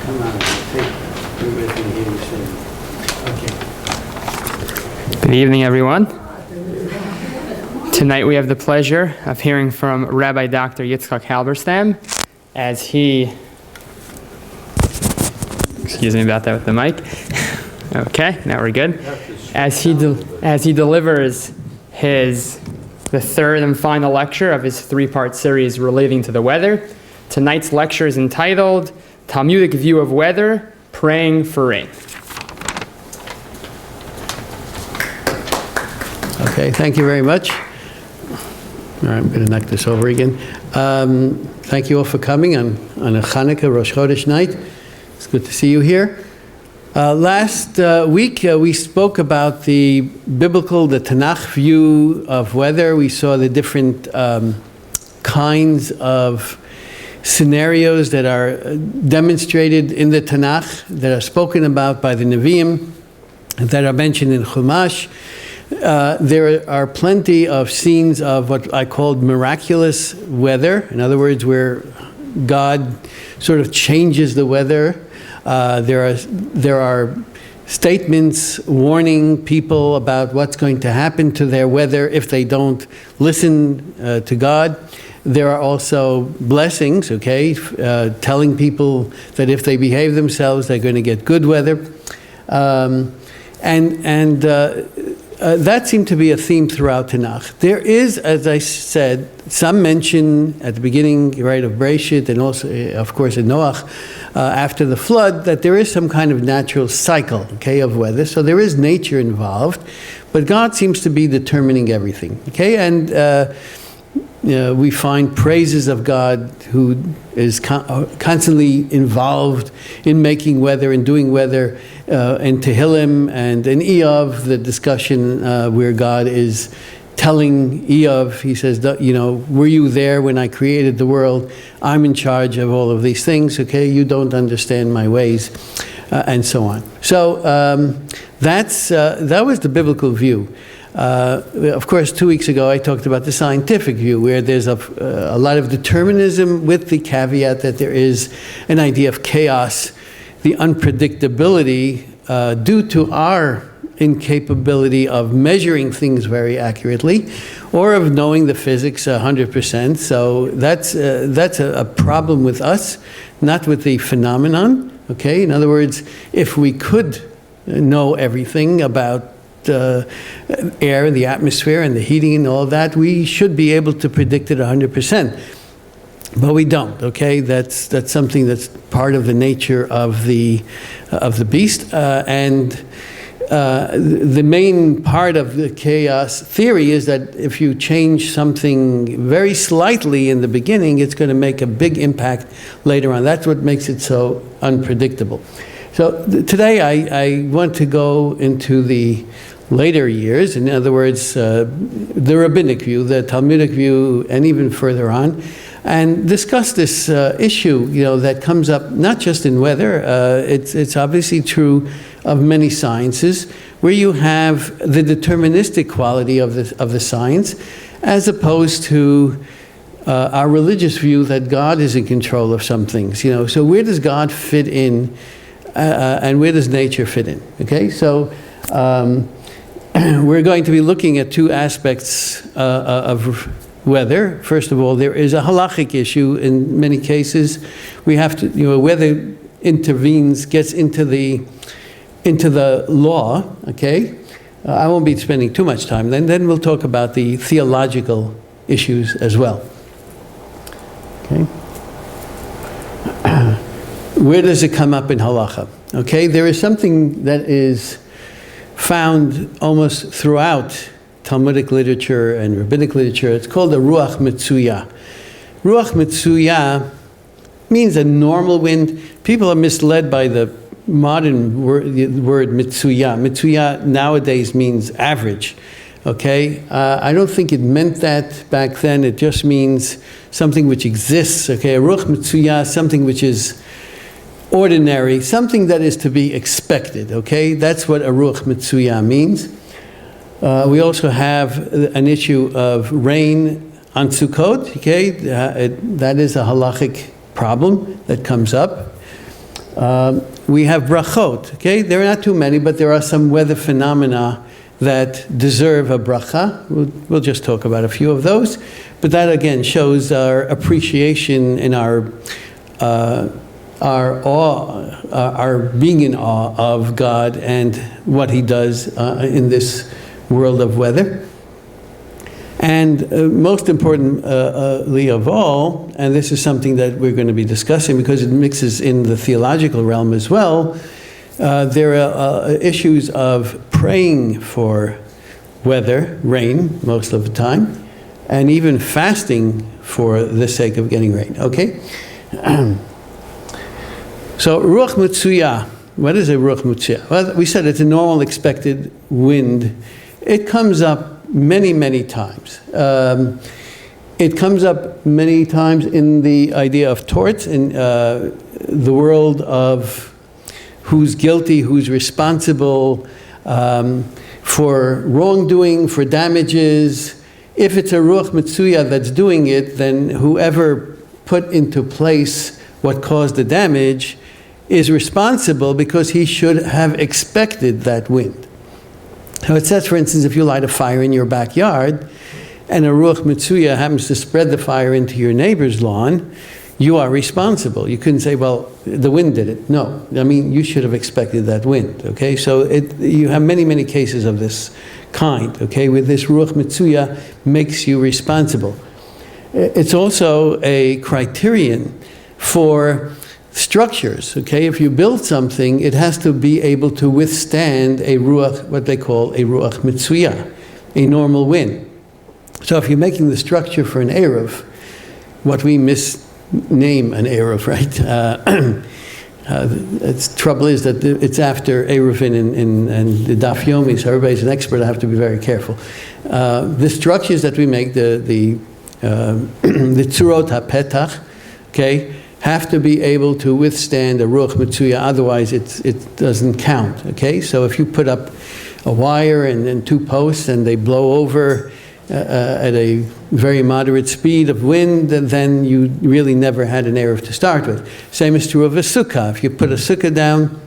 Come on, take everything here you said. Okay. Good evening, everyone. Tonight we have the pleasure of hearing from Rabbi Dr. Yitzchak Halberstam as he, excuse me about that with the mic. Okay, now we're good. As he delivers the third and final lecture of his three-part series relating to the weather. Tonight's lecture is entitled Talmudic View of Weather, Praying for Rain. Okay, thank you very much. All right, I'm going to knock this over again. Thank you all for coming on a Hanukkah Rosh Chodesh night. It's good to see you here. Last week we spoke about the Tanakh view of weather. We saw the different kinds of scenarios that are demonstrated in the Tanakh, that are spoken about by the Nevi'im, that are mentioned in Chumash. There are plenty of scenes of what I called miraculous weather. In other words, where God sort of changes the weather. There are statements warning people about what's going to happen to their weather if they don't listen to God. There are also blessings, telling people that if they behave themselves, they're going to get good weather. That seemed to be a theme throughout Tanakh. There is, as I said, some mention at the beginning, right, of Bereshit, and also, of course, in Noach, after the flood, that there is some kind of natural cycle, of weather. So there is nature involved, but God seems to be determining everything, And we find praises of God, who is constantly involved in making weather and doing weather, in Tehillim and in Eov, the discussion where God is telling Eov, he says, were you there when I created the world? I'm in charge of all of these things, You don't understand my ways, and so on. So that was the biblical view. Of course, 2 weeks ago I talked about the scientific view, where there's a lot of determinism with the caveat that there is an idea of chaos, the unpredictability due to our incapability of measuring things very accurately, or of knowing the physics 100%. So that's a problem with us, not with the phenomenon. In other words, if we could know everything about air, the atmosphere, and the heating and all that, we should be able to predict it 100%. But we don't, That's something that's part of the nature of the beast. The main part of the chaos theory is that if you change something very slightly in the beginning, it's going to make a big impact later on. That's what makes it so unpredictable. So today I want to go into the later years, in other words, the rabbinic view, the Talmudic view, and even further on, and discuss this issue, that comes up not just in weather. It's obviously true of many sciences, where you have the deterministic quality of the science, as opposed to our religious view that God is in control of some things. So where does God fit in, and where does nature fit in? So we're going to be looking at two aspects of weather. First of all, there is a halachic issue in many cases. We have to, weather intervenes, gets into the law, I won't be spending too much time. Then we'll talk about the theological issues as well. Where does it come up in halacha? There is something that is found almost throughout Talmudic literature and rabbinic literature. It's called the Ruach Mitzuya. Ruach Mitzuya means a normal wind. People are misled by the modern word Mitzuya. Mitzuya nowadays means average. I don't think it meant that back then. It just means something which exists. A Ruach Mitzuya, something which is ordinary, something that is to be expected, That's what a Ruach Mitzuya means. We also have an issue of rain On Sukkot, okay, that is a halachic problem that comes up. We have brachot, okay? There are not too many, but there are some weather phenomena that deserve a bracha. We'll just talk about a few of those. But that, again, shows our appreciation and our awe, our being in awe of God and what He does in this world of weather. And most importantly of all, and this is something that we're going to be discussing because it mixes in the theological realm as well, there are issues of praying for weather, rain, most of the time, and even fasting for the sake of getting rain, okay? So, Ruach Mutsuya, what is a Ruach Mutsuya? Well, we said it's a normal expected wind. It comes up many, many times. It comes up many times in the idea of torts, in the world of who's guilty, who's responsible for wrongdoing, for damages. If it's a Ruach Mitsuya that's doing it, then whoever put into place what caused the damage is responsible because he should have expected that wind. So it says, for instance, if you light a fire in your backyard and a Ruach Mitsuya happens to spread the fire into your neighbor's lawn, you are responsible. You couldn't say, well, the wind did it. No, I mean, you should have expected that wind, okay? So you have many, many cases of this kind, okay, where this Ruach Mitsuya makes you responsible. It's also a criterion for structures, okay? If you build something, it has to be able to withstand a Ruach, what they call a Ruach Mitsuya, a normal wind. So if you're making the structure for an Eruv, what we misname an Eruv, right? The trouble is that it's after Eruvin and the Daf Yomi, so everybody's an expert. I have to be very careful. The structures that we make, the Tzurot HaPetach, okay, have to be able to withstand a Ruach Mitsuya, otherwise it doesn't count, okay? So if you put up a wire and two posts and they blow over at a very moderate speed of wind, then you really never had an Eruv to start with. Same is true of a sukkah. If you put a sukkah down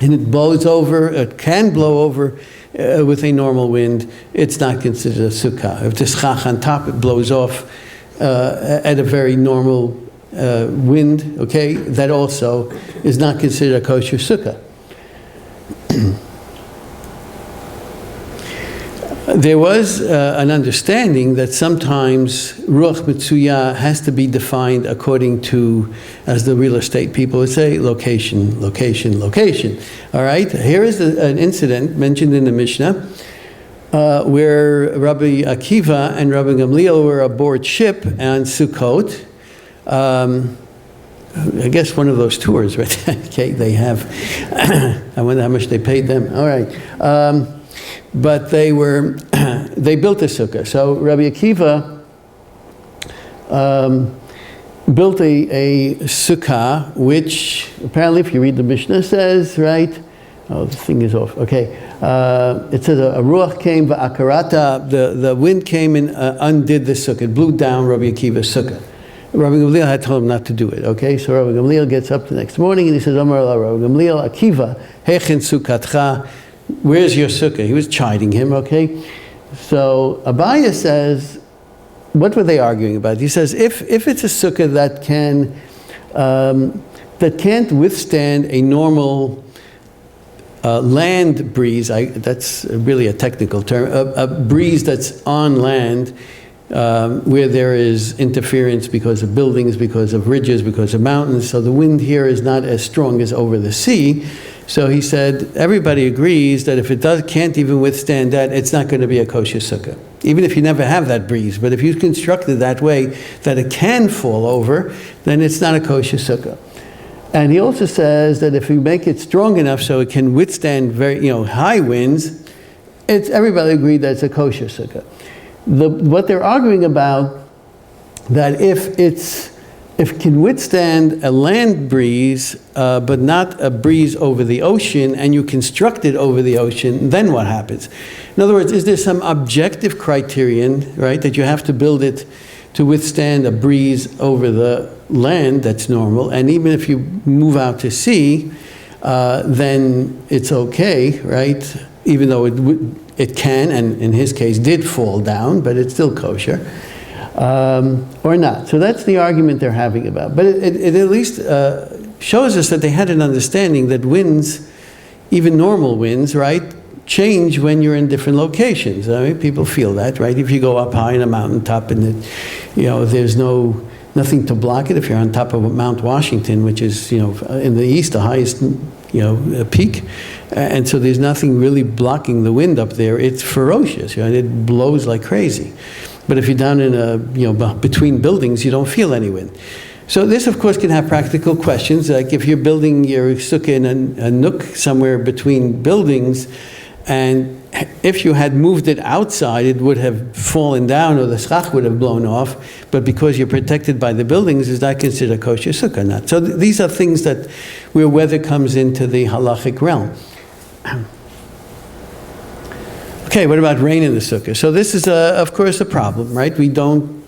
and it blows over, it can blow over with a normal wind, it's not considered a sukkah. If the schach on top, it blows off at a very normal wind, okay, that also is not considered a kosher sukkah. There was an understanding that sometimes Ruach Mitsuya has to be defined according to, as the real estate people would say, location, location, location. All right, here is an incident mentioned in the Mishnah where Rabbi Akiva and Rabbi Gamliel were aboard ship on Sukkot. I guess one of those tours, right? Okay, they have. I wonder how much they paid them. All right. But they built a sukkah. So Rabbi Akiva built a sukkah, which apparently, if you read the Mishnah, says, right? Oh, the thing is off. Okay. It says a ruach came, va'akarata, the wind came and undid the sukkah. It blew down Rabbi Akiva's sukkah. Rabbi Gamliel had told him not to do it, okay? So Rabbi Gamliel gets up the next morning and he says, Amar la Rabbi Gamliel, Akiva, hechen sukkatcha, where's your sukkah? He was chiding him, okay? So Abaya says, what were they arguing about? He says, if it's a sukkah that can't withstand a normal land breeze, that's really a technical term, a breeze that's on land, where there is interference because of buildings, because of ridges, because of mountains. So the wind here is not as strong as over the sea. So he said, everybody agrees that if it can't even withstand that, it's not going to be a kosher sukkah. Even if you never have that breeze. But if you construct it that way that it can fall over, then it's not a kosher sukkah. And he also says that if you make it strong enough so it can withstand very, high winds, everybody agreed that it's a kosher sukkah. What they're arguing about, that if it can withstand a land breeze, but not a breeze over the ocean, and you construct it over the ocean, then what happens? In other words, is there some objective criterion, right, that you have to build it to withstand a breeze over the land, that's normal. And even if you move out to sea, then it's okay, right? Even though it can, and in his case did fall down, but it's still kosher, or not. So that's the argument they're having about. But it at least shows us that they had an understanding that winds, even normal winds, right, change when you're in different locations. I mean, people feel that, right? If you go up high in a mountaintop and there's nothing to block it. If you're on top of Mount Washington, which is, in the east, the highest, peak, and so there's nothing really blocking the wind up there. It's ferocious, right? It blows like crazy. But if you're down in between buildings, you don't feel any wind. So this, of course, can have practical questions, like if you're building your sukkah in a nook somewhere between buildings, and if you had moved it outside, it would have fallen down or the schach would have blown off, but because you're protected by the buildings, is that considered kosher sukkah or not? So these are things that where weather comes into the halachic realm. Okay, what about rain in the sukkah? So this is, of course, a problem, right? We don't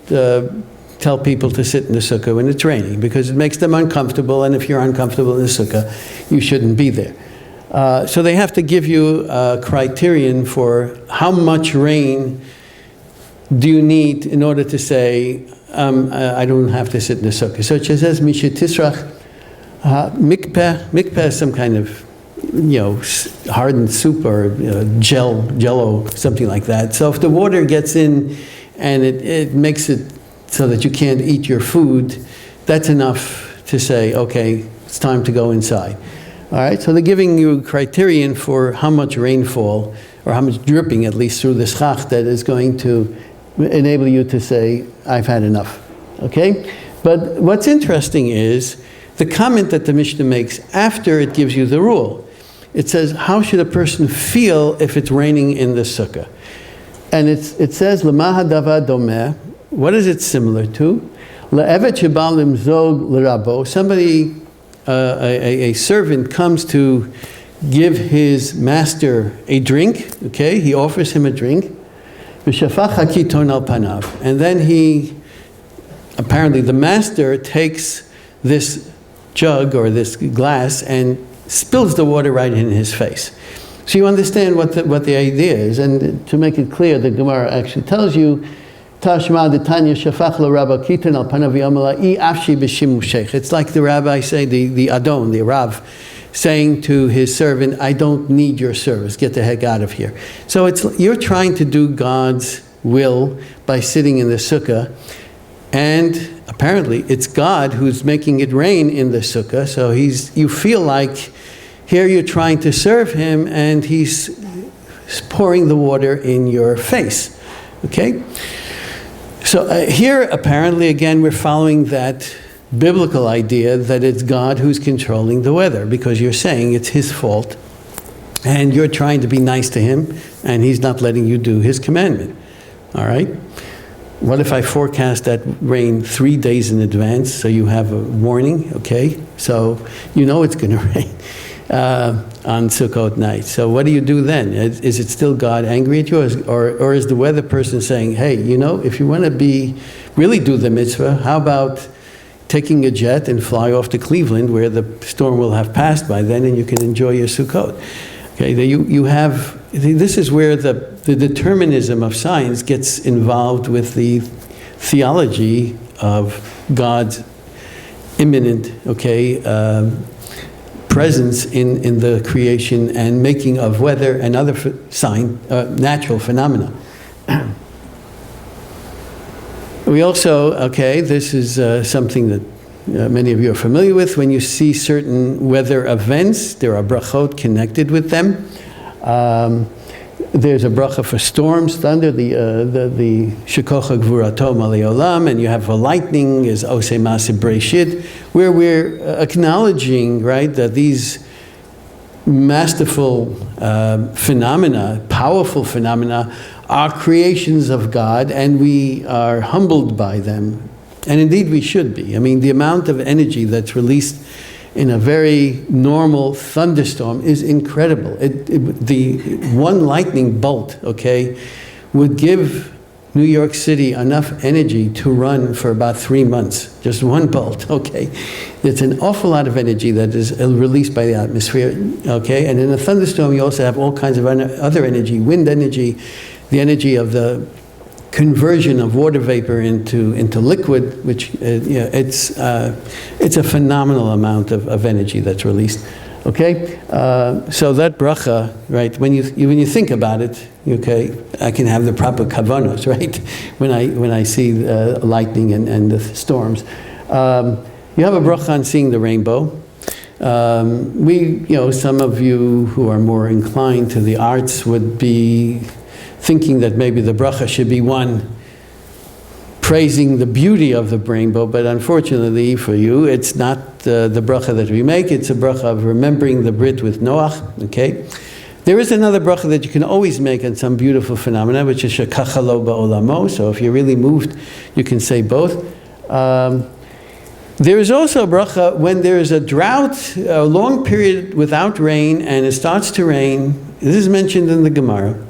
tell people to sit in the sukkah when it's raining because it makes them uncomfortable, and if you're uncomfortable in the sukkah, you shouldn't be there. So they have to give you a criterion for how much rain do you need in order to say, I don't have to sit in the sukkah. So it says, Misha Tisrach, mikpeh is some kind of, hardened soup or jello, something like that. So if the water gets in and it makes it so that you can't eat your food, that's enough to say, okay, it's time to go inside. All right, so they're giving you a criterion for how much rainfall, or how much dripping, at least through the schach, that is going to enable you to say, I've had enough. Okay? But what's interesting is the comment that the Mishnah makes after it gives you the rule. It says, how should a person feel if it's raining in the sukkah? And it says, L'ma hadava domeh. What is it similar to? Le'evet shebal limzog l'rabo. Somebody, a servant comes to give his master a drink, okay? He offers him a drink. V'shafach hakiton al panav. And then apparently the master takes this jug or this glass and spills the water right in his face. So you understand what the idea is. And to make it clear, the Gemara actually tells you, Tashma de Tanya shafach lo rabba kitan al panav yamala I afshi b'shimu sheikh. It's like the rabbi say, the Adon, the Rav, saying to his servant, I don't need your service, get the heck out of here. So you're trying to do God's will by sitting in the sukkah, and apparently it's God who's making it rain in the sukkah, so you feel like here you're trying to serve him and he's pouring the water in your face, okay? So here, apparently, again, we're following that biblical idea that it's God who's controlling the weather, because you're saying it's his fault, and you're trying to be nice to him, and he's not letting you do his commandment. All right? What if I forecast that rain 3 days in advance, so you have a warning, okay? So you know it's going to rain on Sukkot night. So what do you do then? Is it still God angry at you? Or is the weather person saying, hey, if you want to really do the mitzvah, how about taking a jet and fly off to Cleveland, where the storm will have passed by then, and you can enjoy your Sukkot? Okay, this is where the determinism of science gets involved with the theology of God's imminent, presence in the creation and making of weather and other natural phenomena. We also, this is something that many of you are familiar with. When you see certain weather events, there are brachot connected with them. There's a bracha for storms, thunder, the shekocha gvurato malei olam, and you have a lightning, is osei maaseh breshit, where we're acknowledging, right, that these masterful phenomena, powerful phenomena, are creations of God, and we are humbled by them. And indeed we should be. I mean, the amount of energy that's released in a very normal thunderstorm is incredible. The one lightning bolt, would give New York City enough energy to run for about 3 months, just one bolt, okay? It's an awful lot of energy that is released by the atmosphere, okay? And in a thunderstorm, you also have all kinds of other energy, wind energy, the energy of the conversion of water vapor into liquid, which it's a phenomenal amount of energy that's released. Okay, so that bracha, right? When you think about it, okay, I can have the proper kavanos, right? When I see lightning and the storms, you have a bracha on seeing the rainbow. Some of you who are more inclined to the arts would be thinking that maybe the bracha should be one praising the beauty of the rainbow, but unfortunately for you, it's not the bracha that we make, it's a bracha of remembering the Brit with Noach, okay? There is another bracha that you can always make on some beautiful phenomena, which is shekacha lo ba'olamo, so if you're really moved, you can say both. There is also a bracha when there is a drought, a long period without rain, and it starts to rain. This is mentioned in the Gemara.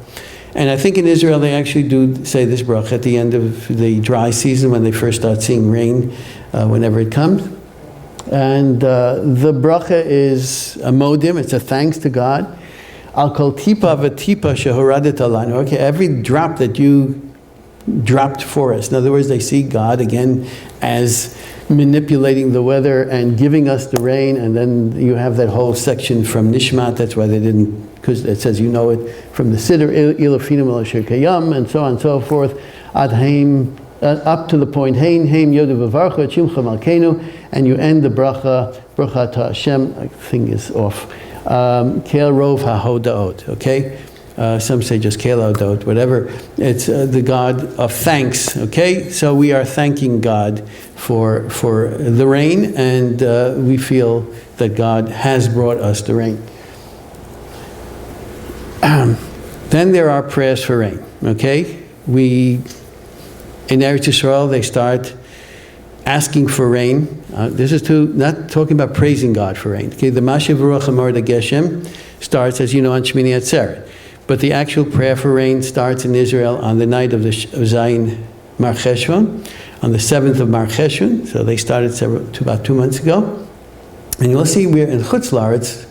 And I think in Israel they actually do say this bracha at the end of the dry season when they first start seeing rain, whenever it comes. And the bracha is a modim, it's a thanks to God. Al kol tipa v'tipa shehoradet alanu. Okay, every drop that you dropped for us. In other words, they see God again as manipulating the weather and giving us the rain, and then you have that whole section from Nishmat, that's why they didn't, because it says you know it from the Siddur, Ilafinim al Asher Kayam, and so on and so forth, Ad Haim, up to the point, Hein, Haim, Yodu V'varcha, Shimcha Malkeinu, and you end the bracha to Hashem, I think is off, Kel Rov HaHodaot, okay? Some say just Kel Hodot, whatever. It's the God of thanks, okay? So we are thanking God for the rain, and we feel that God has brought us the rain. Then there are prayers for rain, okay? In Eretz Yisrael, they start asking for rain. This is not talking about praising God for rain. Okay, the Mashiv Ruach Amar de Geshem starts, as you know, on Shmini Atzeret. But the actual prayer for rain starts in Israel on the night of the Zayin Mar Cheshvan, on the 7th of Mar Cheshvan. So they started about 2 months ago. And you'll see we're in Chutz La'aretz.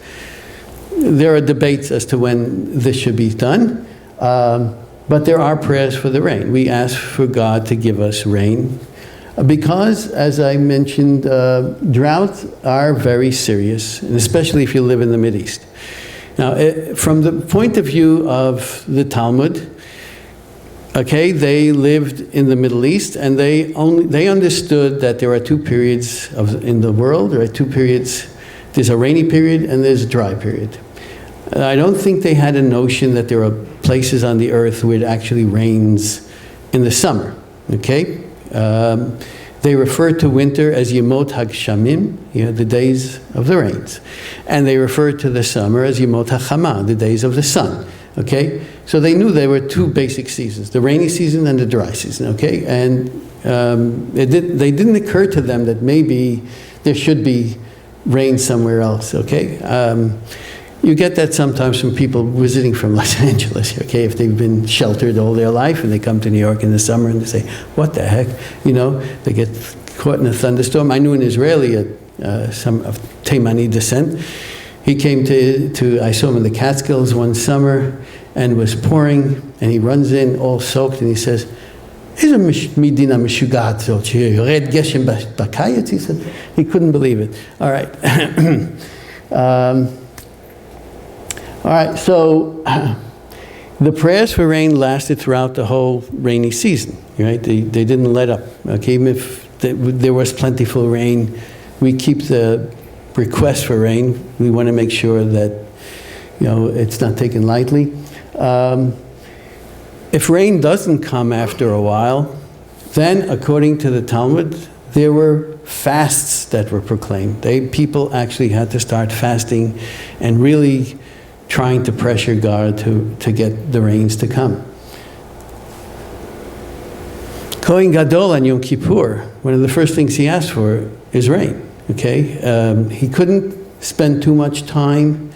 There are debates as to when this should be done. But there are prayers for the rain. We ask for God to give us rain. Because, as I mentioned, droughts are very serious, and especially if you live in the Mideast. Now, from the point of view of the Talmud, okay, they lived in the Middle East, and they understood that there are two periods in the world. There are two periods. There's a rainy period and there's a dry period. I don't think they had a notion that there are places on the earth where it actually rains in the summer. Okay, they refer to winter as Yemot HaGshamim, the days of the rains. And they refer to the summer as Yemot HaChama, the days of the sun. Okay? So they knew there were two basic seasons, the rainy season and the dry season. Okay? And they didn't occur to them that maybe there should be rain somewhere else. Okay? You get that sometimes from people visiting from Los Angeles, okay, if they've been sheltered all their life and they come to New York in the summer and they say, what the heck, they get caught in a thunderstorm. I knew an Israeli, some of Taimani descent. He came I saw him in the Catskills one summer and it was pouring, and he runs in all soaked and he says, "Iza midina mishugat zot sheyored geshem bakayetz?" He said, he couldn't believe it. All right. All right, so the prayers for rain lasted throughout the whole rainy season, right? They didn't let up. Okay, even if there was plentiful rain, we keep the request for rain. We want to make sure that, it's not taken lightly. If rain doesn't come after a while, then according to the Talmud, there were fasts that were proclaimed. People actually had to start fasting and really trying to pressure God to get the rains to come. Kohen Gadol on Yom Kippur, one of the first things he asked for is rain. Okay, he couldn't spend too much time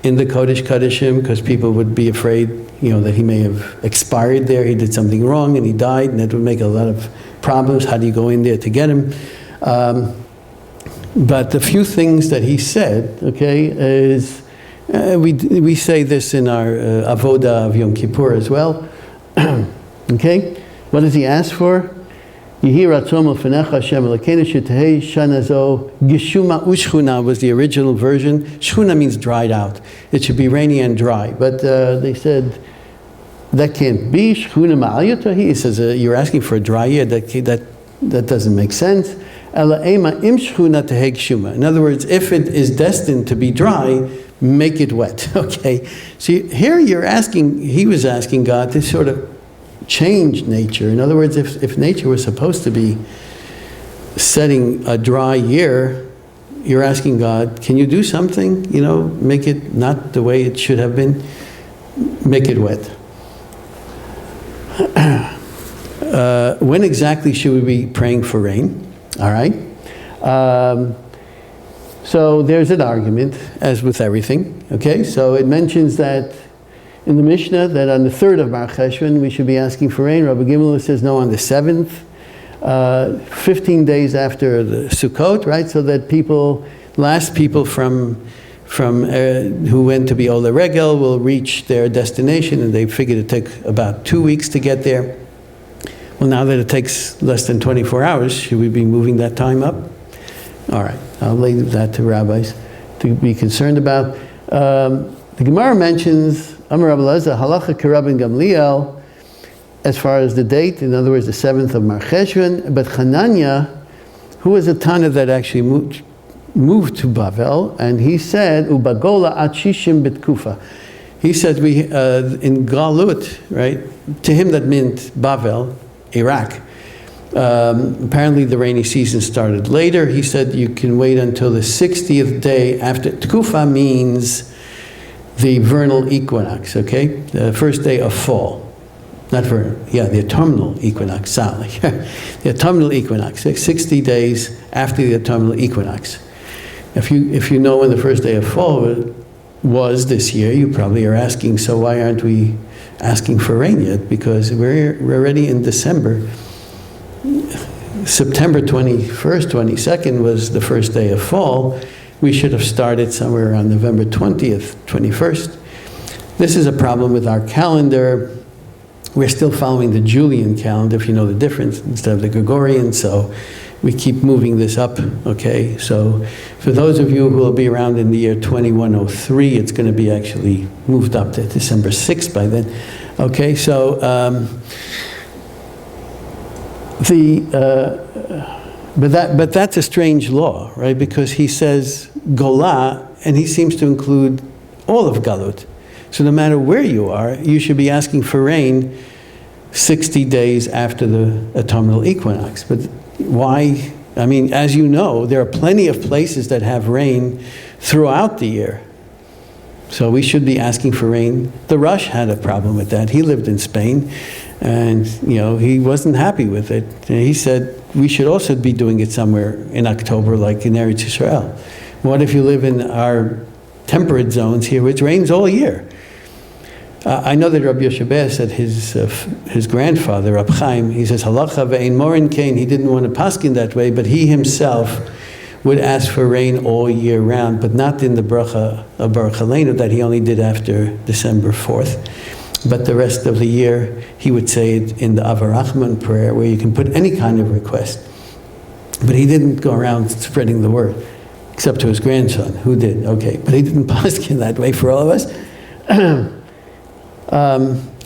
in the Kodesh Kodeshim because people would be afraid that he may have expired there, he did something wrong and he died, and that would make a lot of problems. How do you go in there to get him? But the few things that he said, okay, is, we say this in our Avoda of Yom Kippur as well. Okay? What does he ask for? Yehi ratzon l'fenecha Hashem Elokeinu shetehei shana zo geshuma u'shchuna was the original version. Shchuna means dried out. It should be rainy and dry. But they said, that can't be. Shchuna ma'al yotahi. He says, you're asking for a dry year. That doesn't make sense. Ela ema im shchuna tehei geshuma. In other words, if it is destined to be dry, make it wet. Okay? So here he was asking God to sort of change nature. In other words, if nature was supposed to be setting a dry year, you're asking God, can you do something? Make it not the way it should have been. Make it wet. When exactly should we be praying for rain? All right. So there's an argument, as with everything. Okay, so it mentions that in the Mishnah that on the 3rd of Mar Cheshvan we should be asking for rain. Rabbi Gimel says no, on the 7th, 15 days after the Sukkot, right? So that last people from who went to be Ola Regel will reach their destination, and they figured it'd take about 2 weeks to get there. Well, now that it takes less than 24 hours, should we be moving that time up? All right, I'll leave that to rabbis to be concerned about. The Gemara mentions Amar Rabbi Elazar halacha k'Rabban Gamliel as far as the date, in other words, the 7th of Mar Cheshvan. But Hananya, who was a Tana that actually moved to Bavel, and he said ubagola at shishim betkufa. He said in Galut, right? To him that meant Bavel, Iraq. Apparently the rainy season started later. He said you can wait until the 60th day after. Tkufa means the vernal equinox, okay? The first day of fall. Not vernal, the autumnal equinox, sorry. The autumnal equinox, 60 days after the autumnal equinox. If you know when the first day of fall was this year, you probably are asking, so why aren't we asking for rain yet? Because we're already in December. September 21st, 22nd was the first day of fall. We should have started somewhere around November 20th, 21st. This is a problem with our calendar. We're still following the Julian calendar, if you know the difference, instead of the Gregorian, so we keep moving this up, okay? So for those of you who will be around in the year 2103, it's going to be actually moved up to December 6th by then. Okay, so but that's a strange law, right? Because he says Golah, and he seems to include all of Galut. So no matter where you are, you should be asking for rain 60 days after the autumnal equinox. But why? I mean, as you know, there are plenty of places that have rain throughout the year. So we should be asking for rain. The Rush had a problem with that. He lived in Spain, and he wasn't happy with it. And he said we should also be doing it somewhere in October, like in Eretz Yisrael. What if you live in our temperate zones here, which rains all year? I know that Rabbi Yoshe said his grandfather, Rab Chaim, he says, halacha ve'ein morin kain, he didn't want to paskin that way, but he himself would ask for rain all year round, but not in the bracha of Baruch Aleinu that he only did after December 4th. But the rest of the year, he would say it in the Avarachman prayer, where you can put any kind of request. But he didn't go around spreading the word, except to his grandson, who did, okay. But he didn't paskin that way for all of us.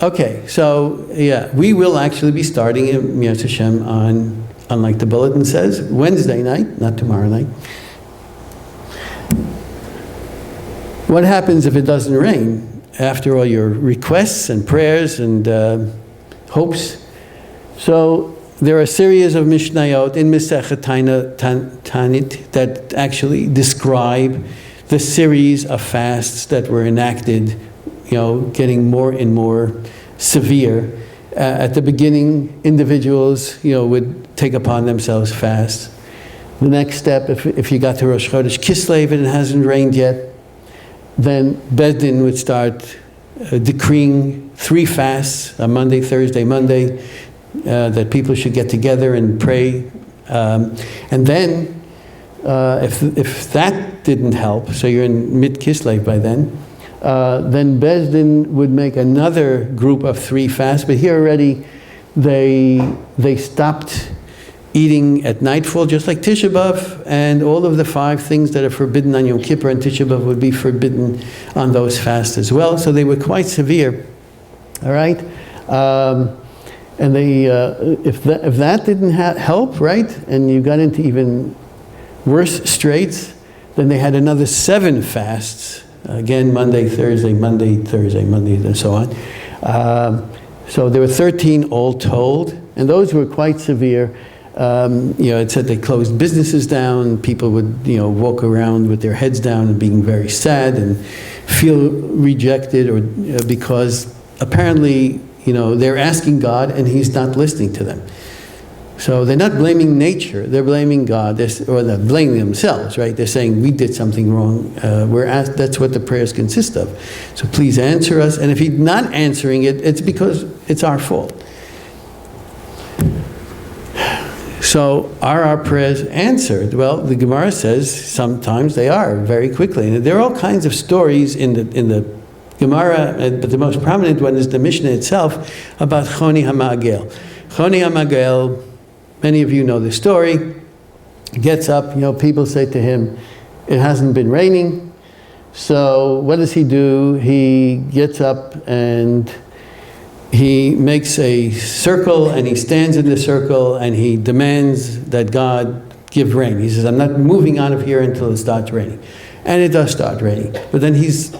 Okay, so we will actually be starting in Mi'at Hashem on, unlike the bulletin says, Wednesday night, not tomorrow night. What happens if it doesn't rain after all your requests and prayers and hopes? So there are a series of Mishnayot in Masechet Tanit that actually describe the series of fasts that were enacted, getting more and more severe. At the beginning, individuals, would take upon themselves fast. The next step, if you got to Rosh Chodesh Kislev and it hasn't rained yet, then Bezdin would start decreeing 3 fasts, a Monday, Thursday, Monday, that people should get together and pray. And then, if that didn't help, so you're in mid-Kislev by then Beis Din would make another group of 3 fasts, but here already they stopped eating at nightfall, just like Tisha B'Av, and all of the 5 things that are forbidden on Yom Kippur and Tisha B'Av would be forbidden on those fasts as well. So they were quite severe. All right, and they if that didn't help, right, and you got into even worse straits, then they had another 7 fasts. Again, Monday, Thursday, and so on. So there were 13 all told, and those were quite severe. It said they closed businesses down. People would, walk around with their heads down and being very sad and feel rejected, or because apparently, they're asking God and He's not listening to them. So they're not blaming nature; they're blaming God, or they're blaming themselves, right? They're saying we did something wrong. That's what the prayers consist of. So please answer us. And if He's not answering it, it's because it's our fault. So are our prayers answered? Well, the Gemara says sometimes they are, very quickly. And there are all kinds of stories in the Gemara, but the most prominent one is the Mishnah itself about Choni HaMa'agel. Choni HaMa'agel, many of you know the story. He gets up, people say to him, it hasn't been raining. So what does he do? He gets up and he makes a circle, and he stands in the circle, and he demands that God give rain. He says, I'm not moving out of here until it starts raining. And it does start raining. But then he's,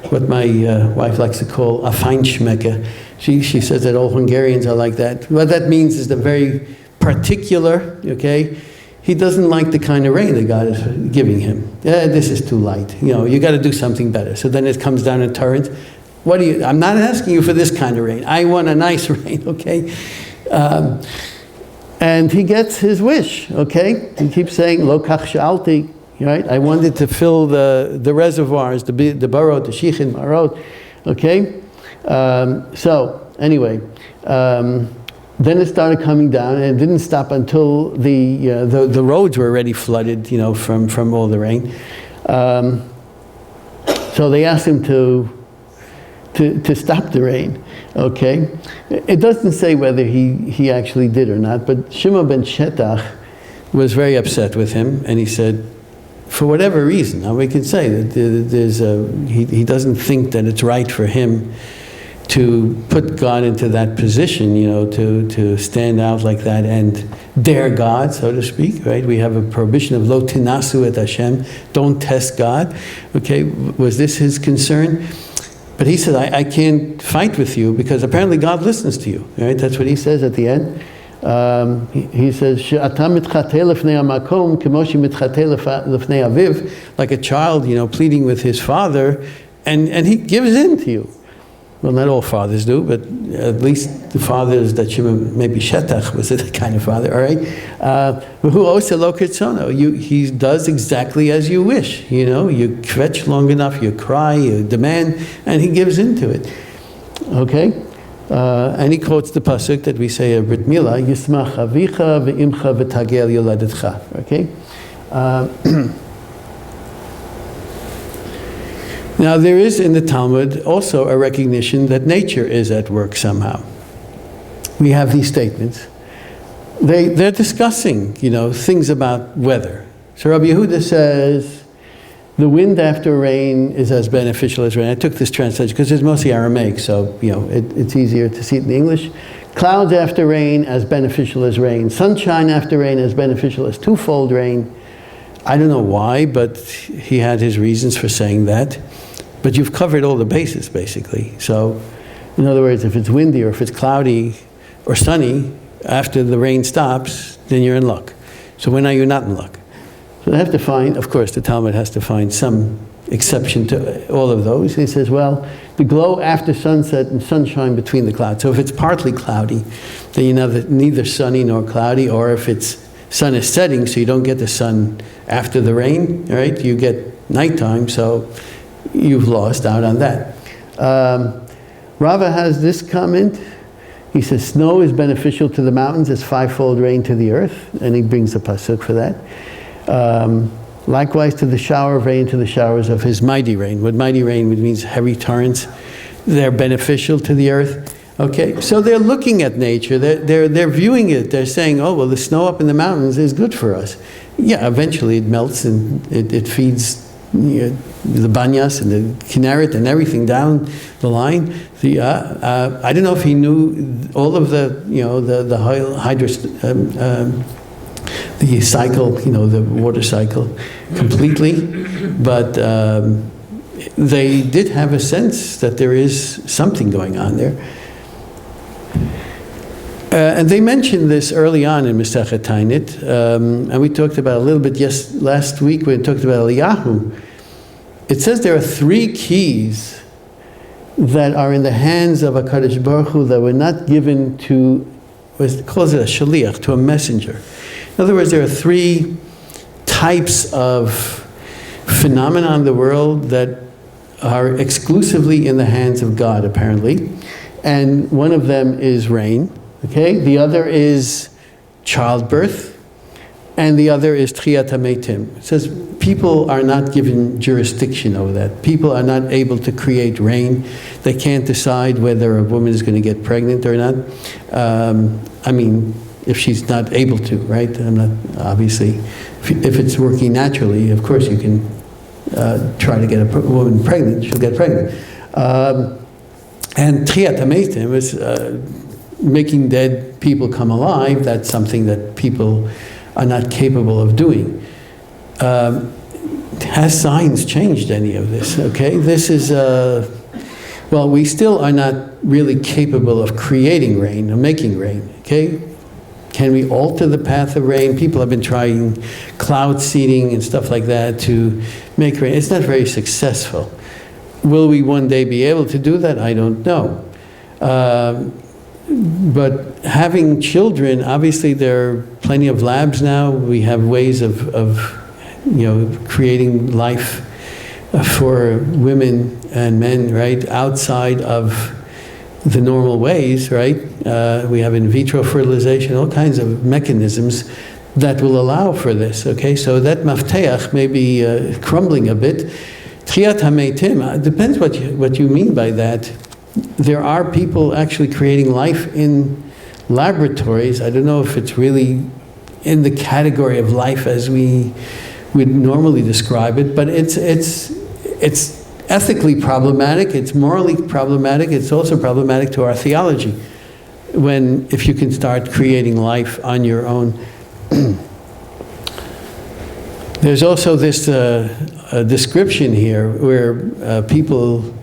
what my wife likes to call a Feinschmecker. She says that all Hungarians are like that. What that means is they're very particular, okay? He doesn't like the kind of rain that God is giving him. This is too light. You got to do something better. So then it comes down in torrents. I'm not asking you for this kind of rain. I want a nice rain, okay? And he gets his wish, okay? He keeps saying, Lo kach sha'alti, right? I wanted to fill the reservoirs, the barot, the shichin, marot, okay? So, anyway, then it started coming down, and it didn't stop until the roads were already flooded, from all the rain. So they asked him to stop the rain, okay? It doesn't say whether he actually did or not, but Shimon ben Shetach was very upset with him, and he said, for whatever reason, now we can say that he doesn't think that it's right for him to put God into that position, to stand out like that and dare God, so to speak, right? We have a prohibition of lo tinasu et Hashem, don't test God, okay? Was this his concern? But he said, I can't fight with you because apparently God listens to you, right? That's what he says at the end. He says, like a child, pleading with his father, and he gives in to you. Well, not all fathers do, but at least the fathers that Shimon, maybe Shetach was that kind of father, all right? He does exactly as you wish, you kvetch long enough, you cry, you demand, and he gives into it, okay? And he quotes the pasuk that we say at Brit Milah, Yismach avicha ve'imcha v'tagel yoladetcha, okay? Now there is in the Talmud also a recognition that nature is at work somehow. We have these statements. They're discussing, things about weather. So Rabbi Yehuda says, the wind after rain is as beneficial as rain. I took this translation because it's mostly Aramaic, so it's easier to see it in English. Clouds after rain as beneficial as rain. Sunshine after rain as beneficial as twofold rain. I don't know why, but he had his reasons for saying that. But you've covered all the bases, basically. So, in other words, if it's windy or if it's cloudy or sunny, after the rain stops, then you're in luck. So when are you not in luck? So they have to find, of course, the Talmud has to find some exception to all of those. He says, well, the glow after sunset and sunshine between the clouds. So if it's partly cloudy, then you're neither sunny nor cloudy, or if it's sun is setting, so you don't get the sun after the rain, right? You get nighttime, so you've lost out on that. Rava has this comment. He says, snow is beneficial to the mountains as fivefold rain to the earth, and he brings the pasuk for that. Likewise to the shower of rain, to the showers of his mighty rain. What mighty rain means heavy torrents. They're beneficial to the earth. Okay, so they're looking at nature, they're viewing it, they're saying, oh, well, the snow up in the mountains is good for us. Yeah, eventually it melts and it feeds the banyas and the kinneret and everything down the line. I don't know if he knew all of the, the cycle, the water cycle completely, but they did have a sense that there is something going on there. And they mentioned this early on in Masechet Tainit, and we talked about a little bit last week when we talked about Eliyahu. It says there are 3 keys that are in the hands of HaKadosh Baruch Hu that were not given to, it calls it a shaliach, to a messenger. In other words, there are 3 types of phenomena in the world that are exclusively in the hands of God, apparently. And one of them is rain. Okay, the other is childbirth, and the other is tchiyat hametim. It says people are not given jurisdiction over that. People are not able to create rain. They can't decide whether a woman is going to get pregnant or not. If she's not able to, right? I'm not, obviously, if it's working naturally, of course you can try to get a woman pregnant, she'll get pregnant. And tchiyat hametim is making dead people come alive. That's something that people are not capable of doing. Has science changed any of this? Okay, this is, we still are not really capable of creating rain, or making rain, okay? Can we alter the path of rain? People have been trying cloud seeding and stuff like that to make rain. It's not very successful. Will we one day be able to do that? I don't know. But having children, obviously there are plenty of labs now. We have ways of creating life for women and men, right, outside of the normal ways, right? We have in vitro fertilization, all kinds of mechanisms that will allow for this, okay? So that mafteach may be crumbling a bit. Tchiyat hametim, depends what you mean by that. There are people actually creating life in laboratories. I don't know if it's really in the category of life as we would normally describe it, but it's ethically problematic, it's morally problematic, it's also problematic to our theology if you can start creating life on your own. There's also this description here where people,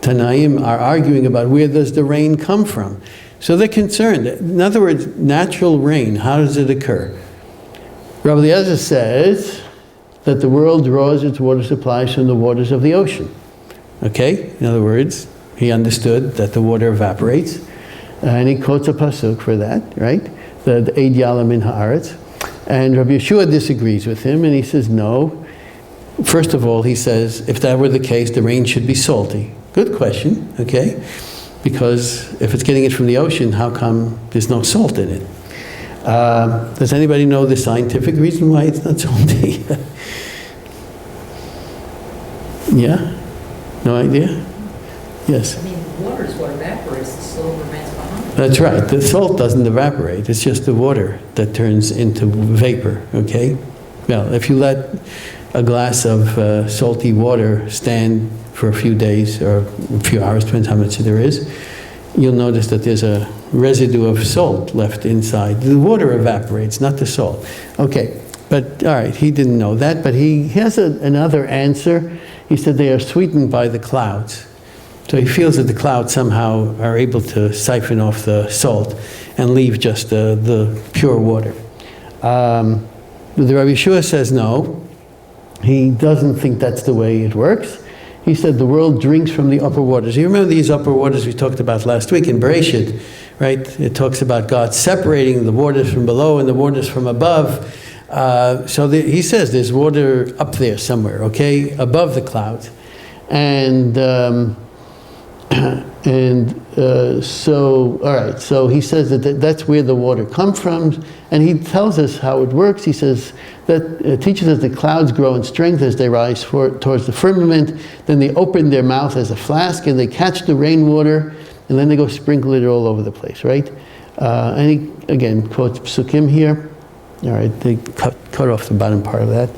Tanaim, are arguing about where does the rain come from. So they're concerned. In other words, natural rain, how does it occur? Rabbi Eliezer says that the world draws its water supplies from the waters of the ocean. Okay? In other words, he understood that the water evaporates. And he quotes a pasuk for that, right? The Eid Yalam in Haaretz. And Rabbi Yeshua disagrees with him, and he says, no. First of all, he says, if that were the case, the rain should be salty. Good question, okay? Because if it's getting it from the ocean, how come there's no salt in it? Does anybody know the scientific reason why it's not salty? Yeah? No idea? Yes? Water is what evaporates, the salt remains behind. That's right. The salt doesn't evaporate. It's just the water that turns into vapor, okay? Well, if you let a glass of salty water stand for a few days or a few hours, depends how much there is, you'll notice that there's a residue of salt left inside. The water evaporates, not the salt. Okay, but all right, he didn't know that, but he has another answer. He said they are sweetened by the clouds. So he feels that the clouds somehow are able to siphon off the salt and leave just the pure water. The Rabbi Yeshua says no. He doesn't think that's the way it works. He said the world drinks from the upper waters. You remember these upper waters we talked about last week in Bereshit, right? It talks about God separating the waters from below and the waters from above. He says there's water up there somewhere, okay, above the clouds. And And so, all right, so he says that that's where the water comes from, and he tells us how it works. He says that teaches us the clouds grow in strength as they rise towards the firmament. Then they open their mouth as a flask, and they catch the rainwater, and then they go sprinkle it all over the place, right? And he, again, quotes psukim here. All right, they cut off the bottom part of that.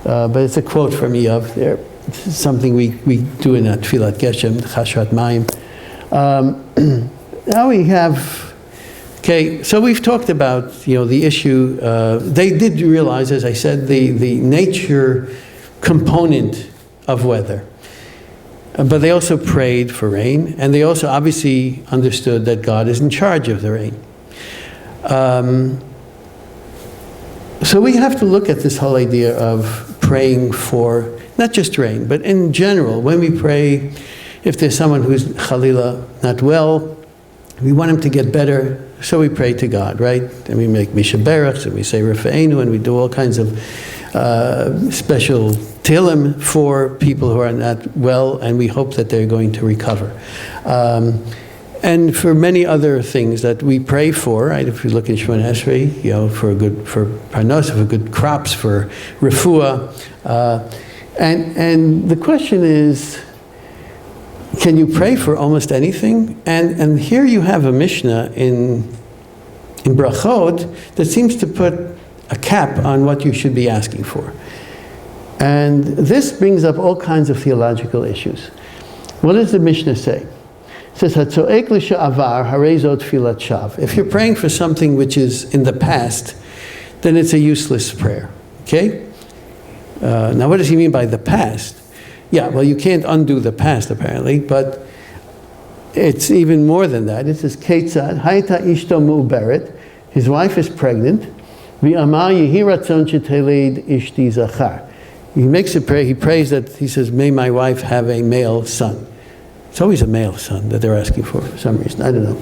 But it's a quote from Eov there. It's something we do in a Tfilat Geshem, Chashat Mayim. Now we have, okay, so we've talked about, the issue. They did realize, as I said, the nature component of weather. But they also prayed for rain, and they also obviously understood that God is in charge of the rain. So we have to look at this whole idea of praying for not just rain, but in general, when we pray, if there's someone who's Chalila not well, we want him to get better, so we pray to God, right? And we make Mishaberachs, and we say Rafa'enu, and we do all kinds of special Tehillim for people who are not well, and we hope that they're going to recover. And for many other things that we pray for, right? If you look in Shemona Esrei, for parnos, for good crops, for refuah, and the question is, can you pray for almost anything? And here you have a Mishnah in Brachot that seems to put a cap on what you should be asking for. And this brings up all kinds of theological issues. What does the Mishnah say? It says, "Hatzoek l'sha'avar harei zot tfilat shav." If you're praying for something which is in the past, then it's a useless prayer. Okay? Now, what does he mean by the past? Yeah, well, you can't undo the past, apparently, but it's even more than that. It says, "Ketzad hayta ishto mu'beret." His wife is pregnant. V'amar yehi ratzon sheteled ishti zachar. He makes a prayer. He prays that, he says, "May my wife have a male son." It's always a male son that they're asking for some reason. I don't know.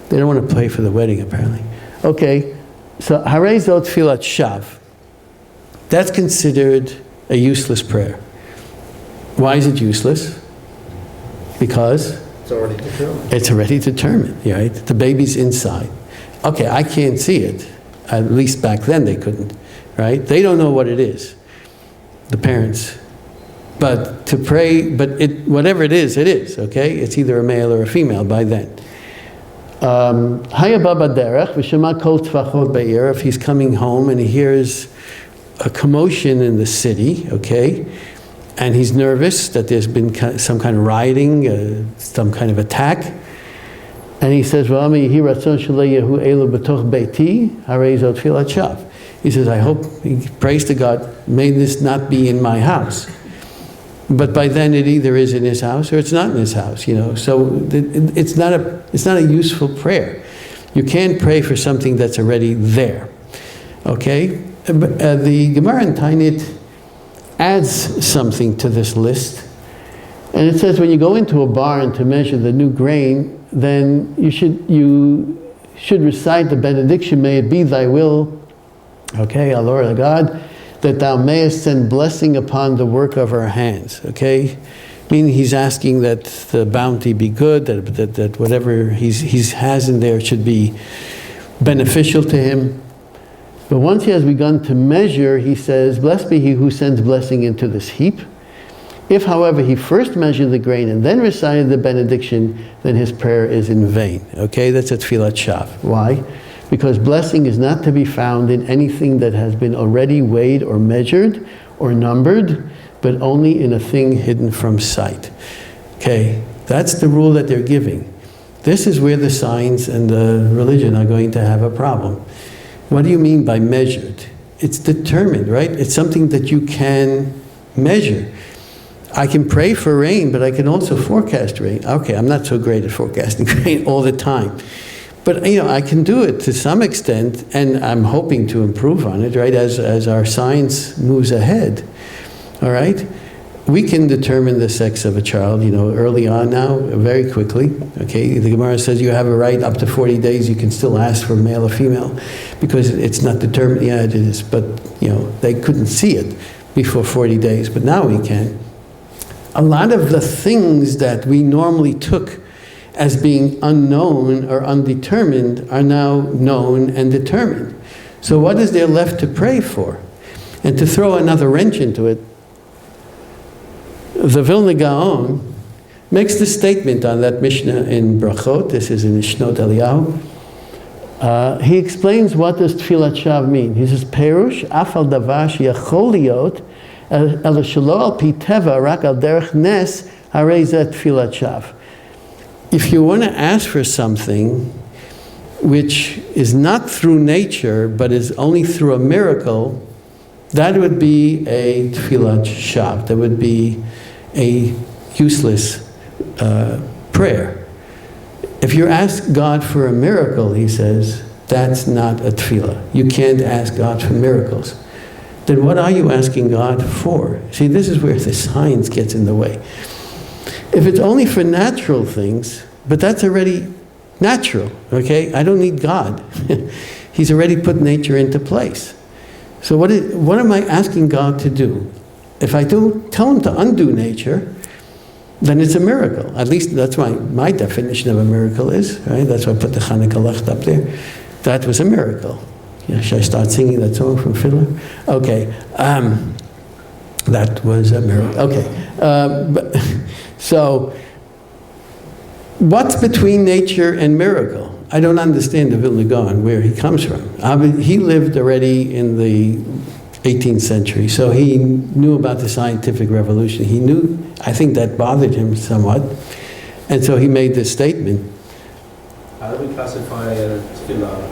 They don't want to pray for the wedding, apparently. Okay, so harei zot tfilat shav. That's considered a useless prayer. Why is it useless? Because It's already determined. it's already determined, right? The baby's inside. Okay, I can't see it. At least back then they couldn't, right? They don't know what it is, the parents. But to pray, whatever it is, okay? It's either a male or a female by then. If he's coming home and he hears a commotion in the city, okay? And he's nervous that there's been some kind of rioting, some kind of attack. And he says, he says, I hope, he prays to God, may this not be in my house. But by then it either is in his house or it's not in his house, So it's not a useful prayer. You can't pray for something that's already there, okay? The Gemara in Tainit adds something to this list. And it says when you go into a barn to measure the new grain, then you should recite the benediction, may it be thy will, okay, our Lord God, that thou mayest send blessing upon the work of our hands, okay? Meaning he's asking that the bounty be good, that whatever he has in there should be beneficial to him. But once he has begun to measure, he says, blessed be he who sends blessing into this heap. If, however, he first measured the grain and then recited the benediction, then his prayer is in vain, okay? That's a tfilat shav. Why? Because blessing is not to be found in anything that has been already weighed or measured or numbered, but only in a thing hidden from sight. Okay, that's the rule that they're giving. This is where the science and the religion are going to have a problem. What do you mean by measured? It's determined, right? It's something that you can measure. I can pray for rain, but I can also forecast rain. Okay, I'm not so great at forecasting rain all the time. But, I can do it to some extent, and I'm hoping to improve on it, right, as our science moves ahead, all right? We can determine the sex of a child, early on now, very quickly, okay? The Gemara says you have a right up to 40 days, you can still ask for male or female, because it's not determined. Yeah, it is, but, they couldn't see it before 40 days, but now we can. a lot of the things that we normally took as being unknown or undetermined are now known and determined. So what is there left to pray for? And to throw another wrench into it, the Vilna Gaon makes the statement on that Mishnah in Brachot. This is in Shnot Eliyahu. He explains what does Tfilat Shav mean. He says, Perush afal davar sheyachol liot ela shelo al pi teva rak al derech nes harei zeh Tfilat Shav. If you want to ask for something which is not through nature but is only through a miracle, that would be a Tfilat Shav. That would be a useless prayer. If you ask God for a miracle, he says, that's not a tefillah. You can't ask God for miracles. Then what are you asking God for? See, this is where the science gets in the way. If it's only for natural things, but that's already natural, okay? I don't need God. He's already put nature into place. So what am I asking God to do? If I do tell him to undo nature, then it's a miracle. At least that's my definition of a miracle is, right? That's why I put the Chanukah Lecht up there. That was a miracle. Yeah, should I start singing that song from Fiddler? Okay. That was a miracle. Okay. So, what's between nature and miracle? I don't understand the Vilna Gaon, where he comes from. He lived already in the 18th century, so he knew about the scientific revolution. He knew, I think that bothered him somewhat, and so he made this statement. How do we classify tefillah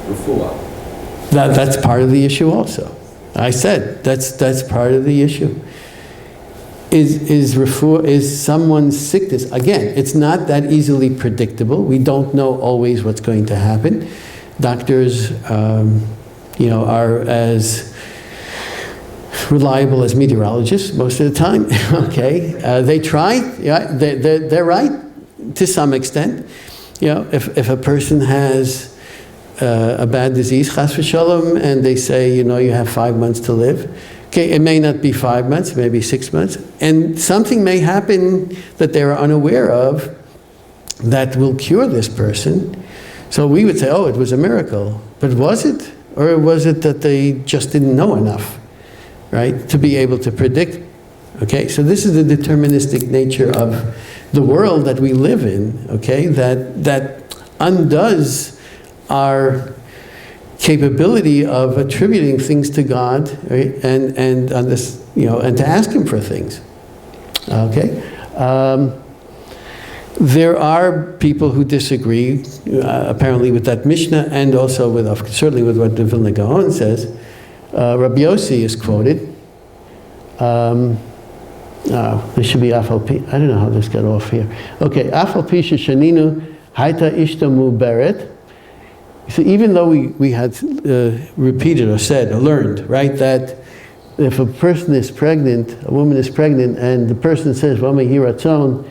refuah? That's part of the issue also. I said, that's part of the issue. Is refuah, is someone's sickness, again, it's not that easily predictable. We don't know always what's going to happen. Doctors, are as reliable as meteorologists most of the time. Okay, they try. Yeah, they're right to some extent. If a person has a bad disease, chas v'shalom, and they say, you have 5 months to live. Okay, it may not be 5 months, maybe 6 months, and something may happen that they're unaware of that will cure this person. So we would say, oh, it was a miracle. But was it? Or was it that they just didn't know enough, right, to be able to predict? Okay, so this is the deterministic nature of the world that we live in, okay, that undoes our capability of attributing things to God, right, and on this, and to ask Him for things. Okay. There are people who disagree, apparently, with that Mishnah, and also certainly with what the Vilna Gaon says. Rabbi Yossi is quoted. This should be Afal Pi. I don't know how this got off here. Okay, Afal Pi Shaninu Haita Ishta Muberet. So even though we had repeated or said or learned, right, that if a person is pregnant, a woman is pregnant, and the person says, "V'amei hiratzon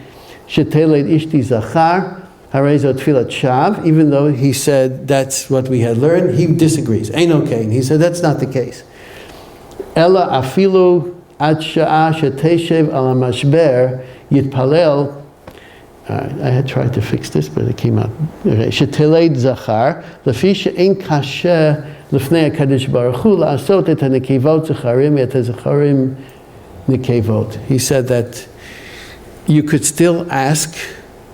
sheteled ishti zachar harei tfilat shav," even though he said that's what we had learned, he disagrees. Ain't okay. And he said that's not the case. Ella afilu ad sha'a sheteshev al mashber yitpalel. I had tried to fix this, but it came out. Sheteled zachar lefi she'en kasher lefnei HaKadosh Baruch Hu la'asot et hanekevot zacharim et hazacharim nekevot. He said that you could still ask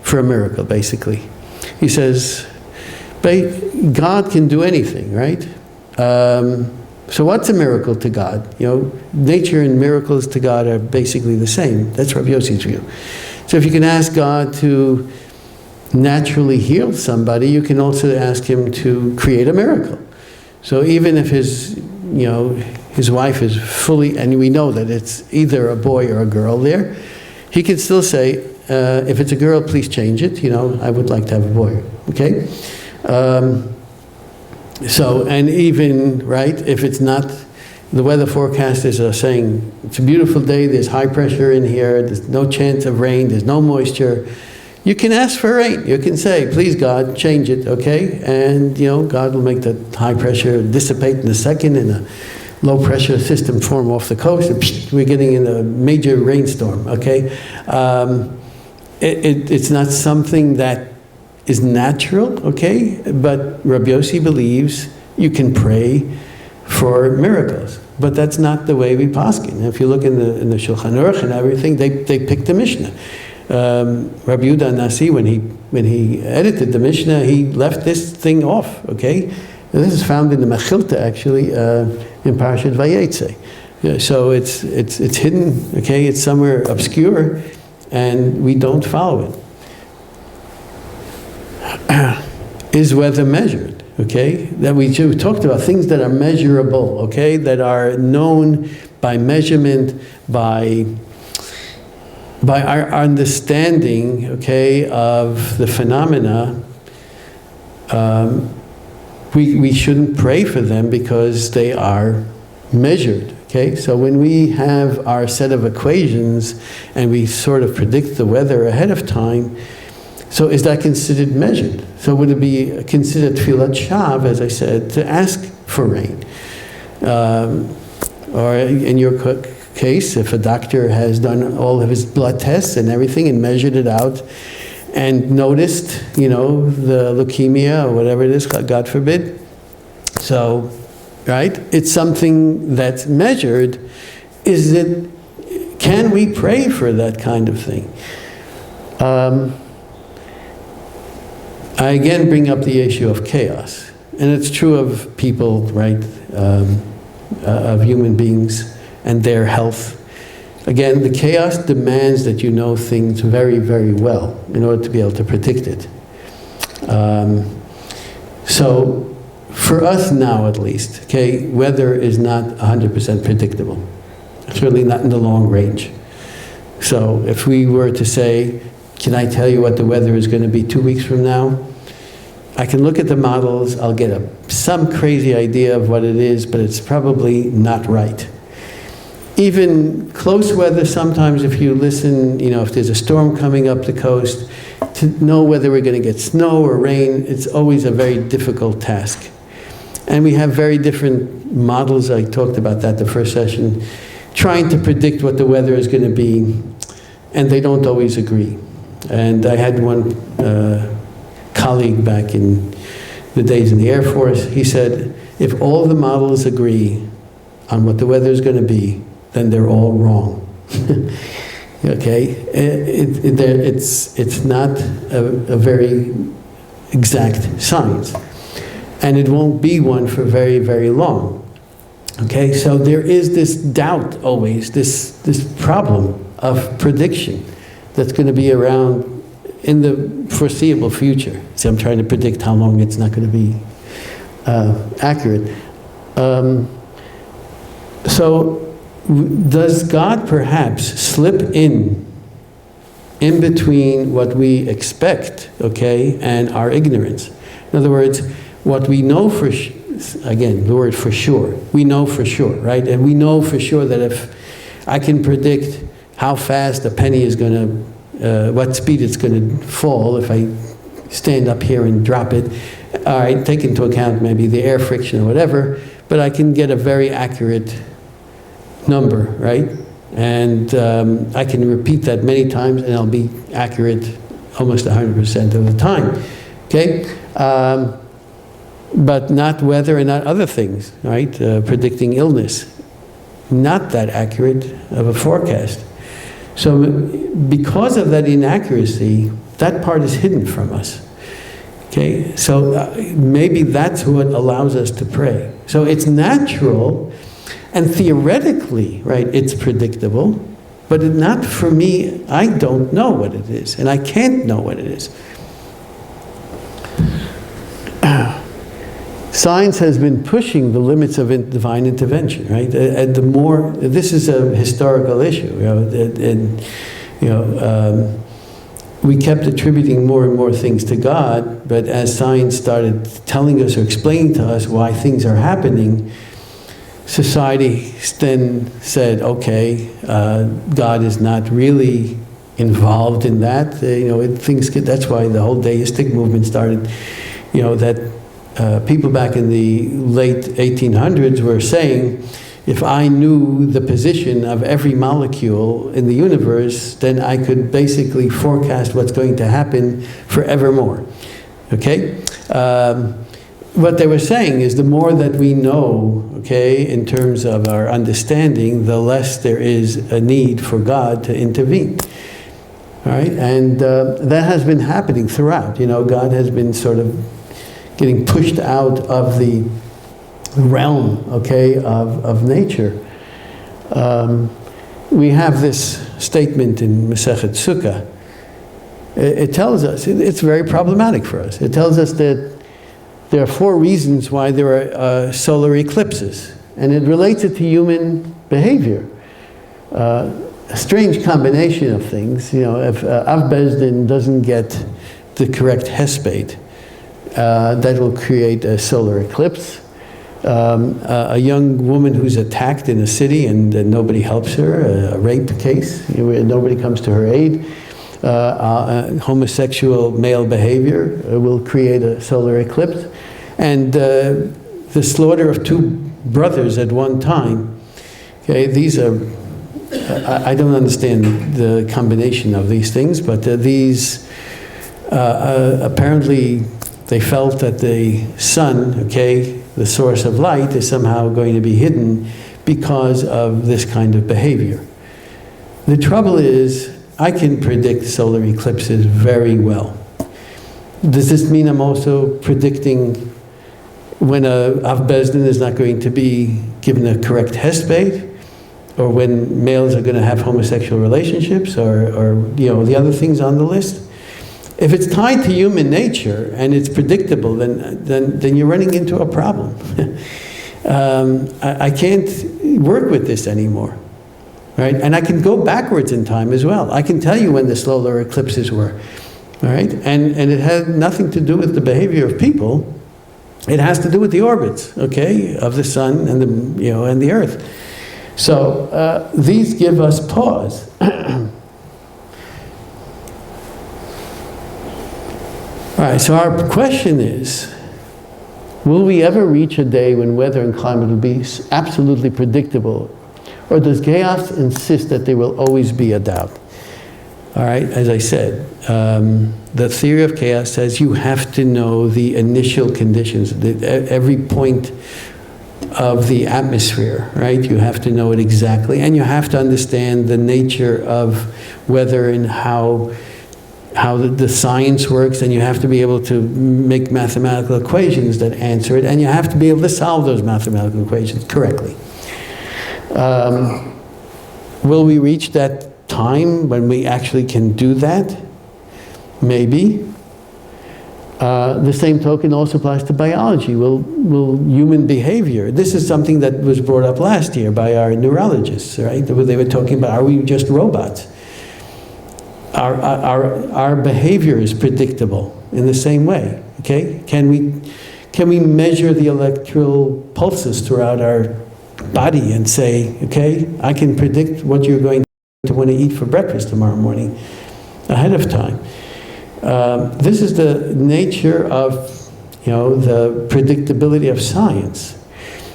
for a miracle, basically. He says, God can do anything, right? So what's a miracle to God? Nature and miracles to God are basically the same. That's Rabbi Yossi's view. So if you can ask God to naturally heal somebody, you can also ask Him to create a miracle. So even if his wife is fully, and we know that it's either a boy or a girl there, he can still say, if it's a girl, please change it. I would like to have a boy. Okay? And even, right, if it's not, the weather forecasters are saying, it's a beautiful day, there's high pressure in here, there's no chance of rain, there's no moisture. You can ask for rain. You can say, please God, change it, okay? And, God will make the high pressure dissipate in a second, and low pressure system form off the coast, and we're getting in a major rainstorm, okay? It's not something that is natural, okay? But Rabbi Yossi believes you can pray for miracles. But that's not the way we paskin. If you look in the Shulchan Aruch and everything, they picked the Mishnah. Rabbi Yehuda Nasi, when he edited the Mishnah, he left this thing off, okay? And this is found in the Mechilta, actually, in Parashat Vayetze. Yeah, so it's hidden, okay? It's somewhere obscure, and we don't follow it. Is weather measured? Okay, that we talked about things that are measurable, okay, that are known by measurement, by our understanding, okay, of the phenomena. We shouldn't pray for them because they are measured, okay? So when we have our set of equations and we sort of predict the weather ahead of time, so is that considered measured? So would it be considered tefillat shav, as I said, to ask for rain? Or in your case, if a doctor has done all of his blood tests and everything and measured it out and noticed, the leukemia or whatever it is, God forbid. So, right? It's something that's measured. Can we pray for that kind of thing? I again bring up the issue of chaos. And it's true of people, right, of human beings and their health. Again, the chaos demands that you know things very, very well in order to be able to predict it. So for us now, at least, okay, weather is not 100% predictable. Certainly not in the long range. So if we were to say, can I tell you what the weather is going to be 2 weeks from now? I can look at the models, I'll get some crazy idea of what it is, but it's probably not right. Even close weather, sometimes if you listen, if there's a storm coming up the coast, to know whether we're going to get snow or rain, it's always a very difficult task. And we have very different models, I talked about that the first session, trying to predict what the weather is going to be, and they don't always agree. And I had one colleague back in the days in the Air Force, he said, if all the models agree on what the weather is going to be, then they're all wrong. Okay? It's not a very exact science. And it won't be one for very, very long. Okay? So there is this doubt always, this problem of prediction that's going to be around in the foreseeable future. See, I'm trying to predict how long it's not going to be accurate. So does God perhaps slip in between what we expect, okay, and our ignorance? In other words, what we know again, the word for sure, we know for sure, right? And we know for sure that if I can predict how fast a penny is going to what speed it's going to fall if I stand up here and drop it. All right, take into account maybe the air friction or whatever, but I can get a very accurate number, right? And I can repeat that many times and I'll be accurate almost 100% of the time, okay? But not weather and not other things, right? Predicting illness. Not that accurate of a forecast. So because of that inaccuracy, that part is hidden from us. Okay, so maybe that's what allows us to pray. So it's natural, and theoretically, right, it's predictable, but not for me. I don't know what it is, and I can't know what it is. Science has been pushing the limits of divine intervention, right? And the more, this is a historical issue, we kept attributing more and more things to God, but as science started telling us or explaining to us why things are happening, society then said, okay, God is not really involved in that. That's why the whole deistic movement started, that people back in the late 1800s were saying, if I knew the position of every molecule in the universe, then I could basically forecast what's going to happen forevermore. Okay? What they were saying is the more that we know, okay, in terms of our understanding, the less there is a need for God to intervene. All right? And that has been happening throughout. God has been sort of getting pushed out of the realm, okay, of nature. We have this statement in Masechet Sukkah. It tells us, it's very problematic for us. It tells us that there are 4 reasons why there are solar eclipses, and it relates it to human behavior. A strange combination of things. If Halberstam doesn't get the correct hesped, that will create a solar eclipse. A young woman who's attacked in a city and nobody helps her, a rape case, where nobody comes to her aid. Homosexual male behavior will create a solar eclipse. And the slaughter of 2 brothers at one time. Okay, these are, I don't understand the combination of these things, but these, apparently they felt that the sun, okay, the source of light, is somehow going to be hidden because of this kind of behavior. The trouble is, I can predict solar eclipses very well. Does this mean I'm also predicting when a Halberstam is not going to be given a correct hesped, or when males are going to have homosexual relationships, or the other things on the list? If it's tied to human nature and it's predictable, then you're running into a problem. I can't work with this anymore. Right? And I can go backwards in time as well. I can tell you when the solar eclipses were. All right? And it had nothing to do with the behavior of people. It has to do with the orbits, okay, of the sun and the earth. So these give us pause. All right, so our question is, will we ever reach a day when weather and climate will be absolutely predictable? Or does chaos insist that there will always be a doubt? All right, as I said, the theory of chaos says you have to know the initial conditions, every point of the atmosphere, right? You have to know it exactly, and you have to understand the nature of weather and how the science works, and you have to be able to make mathematical equations that answer it, and you have to be able to solve those mathematical equations correctly. Will we reach that time when we actually can do that? Maybe. The same token also applies to biology. Will human behavior, this is something that was brought up last year by our neurologists, right? They were talking about, are we just robots? Our behavior is predictable in the same way, okay? Can we measure the electrical pulses throughout our body and say, okay, I can predict what you're going to want to eat for breakfast tomorrow morning ahead of time? This is the nature of, the predictability of science.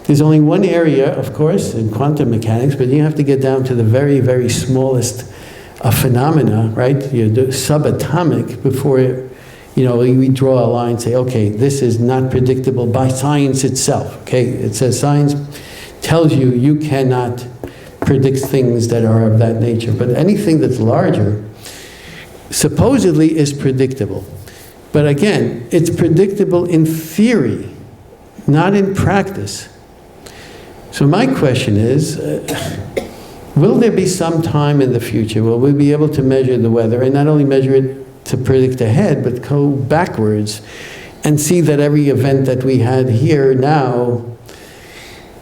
There's only one area, of course, in quantum mechanics, but you have to get down to the very, very smallest phenomena, right? You do subatomic before, we draw a line and say, okay, this is not predictable by science itself, okay? It says science tells you you cannot predict things that are of that nature, but anything that's larger supposedly is predictable. But again, it's predictable in theory, not in practice. So my question is, will there be some time in the future where we'll be able to measure the weather, and not only measure it to predict ahead, but go backwards and see that every event that we had here now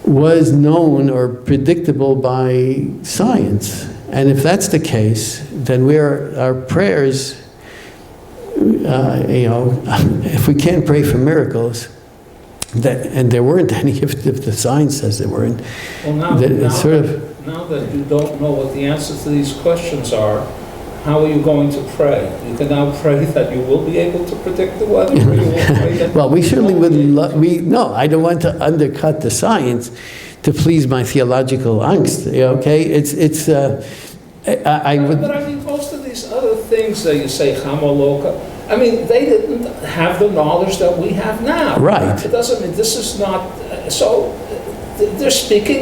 was known or predictable by science? And if that's the case, then our prayers, if we can't pray for miracles, and there weren't any, if the science says there weren't, Well, now that you don't know what the answers to these questions are, how are you going to pray? You can now pray that you will be able to predict the weather, or you will pray that Well, we certainly you won't be able would, no, I don't want to undercut the science to please my theological angst, okay? I would, But I mean, most of these other things that you say, Chamaloka, I mean, they didn't have the knowledge that we have now. Right. It doesn't mean this is not, so they're speaking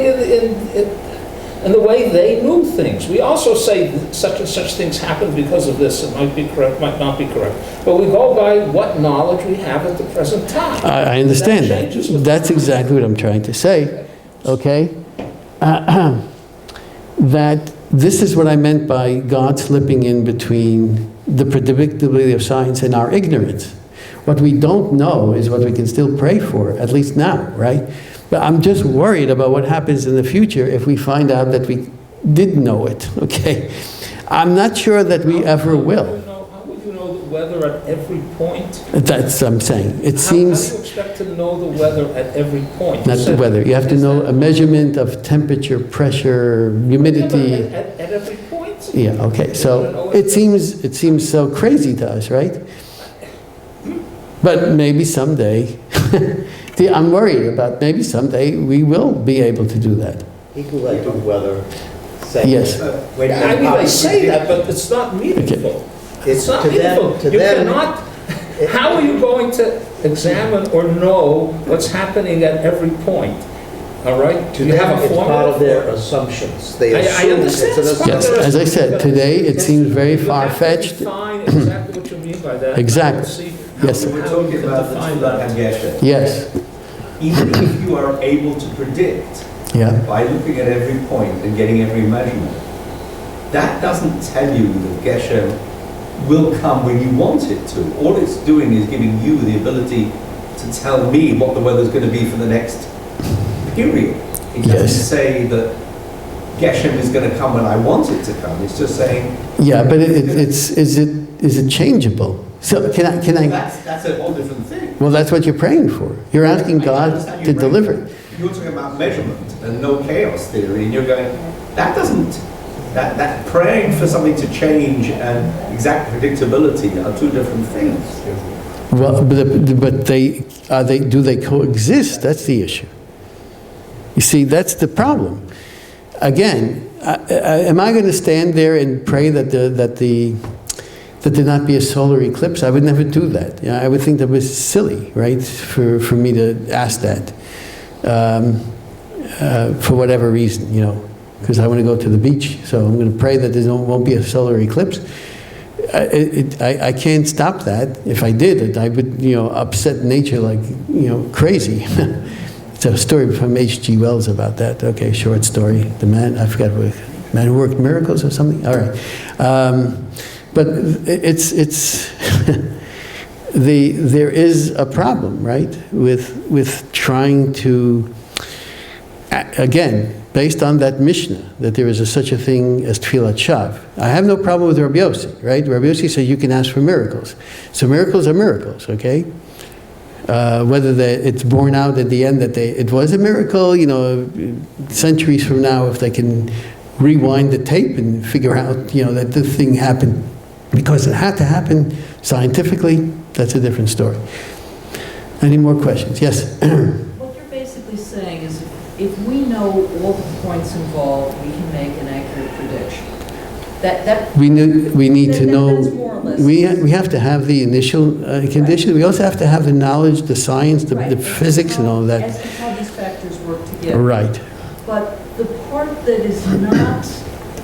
in the way they knew things. We also say such and such things happen because of this. It might be correct, might not be correct. But we go by what knowledge we have at the present time. I understand That that. changes with That's time. exactly what I'm trying to say, okay? That this is what I meant by God slipping in between the predictability of science and our ignorance. What we don't know is what we can still pray for, at least now, right? But I'm just worried about what happens in the future if we find out that we did know it, okay? I'm not sure that we ever will. How would you know the weather at every point? That's what I'm saying. It How do seems, you expect to know the weather at every point? not the weather, you have to know a measurement of temperature, pressure, humidity. At every point? Yeah, okay, so it seems so crazy to us, right? But maybe someday, I'm worried about maybe someday we will be able to do that. Equal weather. Say, Yes. when I mean, they say that, but it's not meaningful. It's not to them- meaningful. to You them- cannot, how are you going to examine or know what's happening at every point? All right? To You them, have a it's part formula of their for it. assumptions. They I assume understand it's an it's part of Yes, assumption. as I said, today it seems very You have to far-fetched. define exactly what you mean by that. Exactly. I don't see how Yes, sir. you We're can talking about the define Tefillah that. and Geshem. Yes, Even if you are able to predict yeah, by looking at every point and getting every measurement, that doesn't tell you that Geshem will come when you want it to. All it's doing is giving you the ability to tell me what the weather's going to be for the next period. It doesn't Yes. say that Geshem is going to come when I want it to come. It's just saying yeah, but is it changeable? So can I, that's a whole different thing. well, that's what you're praying for. You're asking I God understand to you're deliver praying. it. You're talking about measurement and no chaos theory, and you're going, that doesn't, that praying for something to change and exact predictability are two different things. Well, but do they coexist? That's the issue. You see, that's the problem. Again, am I going to stand there and pray that there not be a solar eclipse? I would never do that. I would think that was silly, right, for me to ask that for whatever reason, because I want to go to the beach. So I'm going to pray that there won't be a solar eclipse. I can't stop that. If I did it, I would, upset nature like, crazy. It's a story from H.G. Wells about that. Okay, short story. The man, I forgot what, man who worked miracles or something. All right, but it's there is a problem, right, with trying to, again, based on that Mishnah, that there is such a thing as Tfilat Shav. I have no problem with Rabbi Yossi, right? Rabbi Yossi says you can ask for miracles. So miracles are miracles, okay? Whether it's borne out at the end that it was a miracle, centuries from now, if they can rewind the tape and figure out, that this thing happened because it had to happen scientifically, that's a different story. Any more questions? Yes? What you're basically saying is if we know all the points involved, we can make an accurate prediction. We need to know, That's more or less. we have to have the initial condition. We also have to have the knowledge, the science, the Right. physics and all that. As to how these factors work together. Right. But the part that is not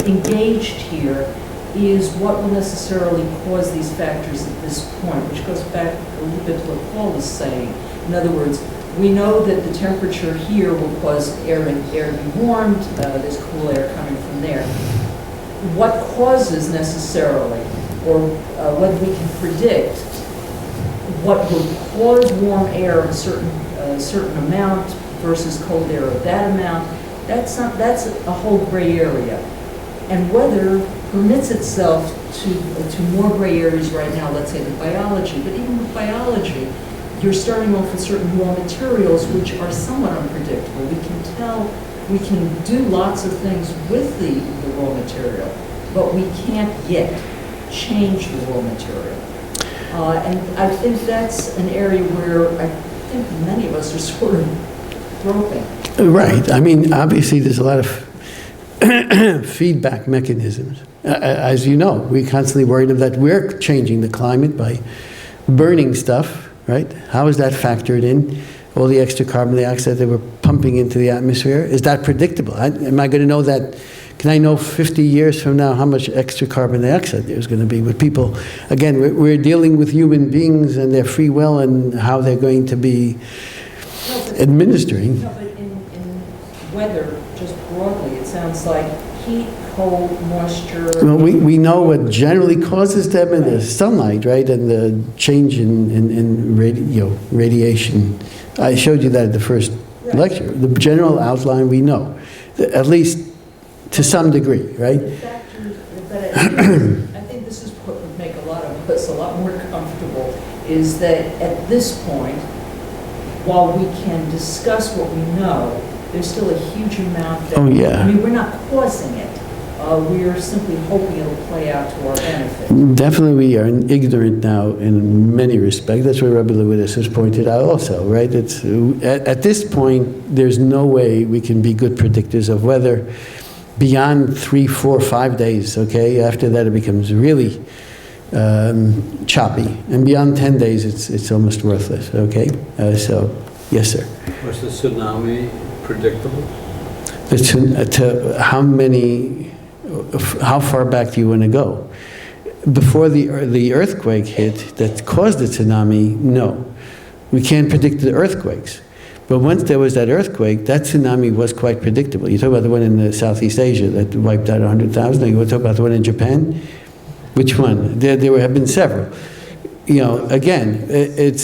engaged here is what will necessarily cause these factors at this point, which goes back a little bit to what Paul was saying. In other words, we know that the temperature here will cause air to be warmed, there's cool air coming from there. What causes necessarily, or whether we can predict what would cause warm air of a certain amount versus cold air of that amount, that's a whole gray area. And weather permits itself to more gray areas right now, let's say the biology, but even with biology, you're starting off with certain raw materials which are somewhat unpredictable. We can do lots of things with the raw material, but we can't yet change the raw material. And I think that's an area where I think many of us are sort of groping. Right. I mean, obviously, there's a lot of feedback mechanisms. As you know, we're constantly worried that we're changing the climate by burning stuff, right? How is that factored in? All the extra carbon dioxide that we're pumping into the atmosphere, is that predictable? Am I going to know that? Can I know 50 years from now how much extra carbon dioxide there's going to be with people? Again, we're dealing with human beings and their free will and how they're going to be administering. No, but in weather, just broadly, it sounds like heat, cold, moisture. Well, we know what generally causes them in the sunlight, right? And the change in radiation. I showed you that at the first lecture. The general outline we know, at least to some degree, right? The factors that I think this is what would make a lot of us a lot more comfortable, is that at this point, while we can discuss what we know, there's still a huge amount that, Oh, yeah. I mean, we're not causing it. We're simply hoping it'll play out to our benefit. Definitely we are ignorant now in many respects. That's what Rabbi Lewis has pointed out also, right? It's, at this point, there's no way we can be good predictors of weather beyond 3, 4, 5 days, okay? After that, it becomes really choppy. And beyond 10 days, it's almost worthless, okay? So, yes, sir. Was the tsunami predictable? How far back do you want to go? Before the earthquake hit that caused the tsunami, no. We can't predict the earthquakes. But once there was that earthquake, that tsunami was quite predictable. You talk about the one in Southeast Asia that wiped out 100,000. You want to talk about the one in Japan? Which one? There have been several. You know, again, it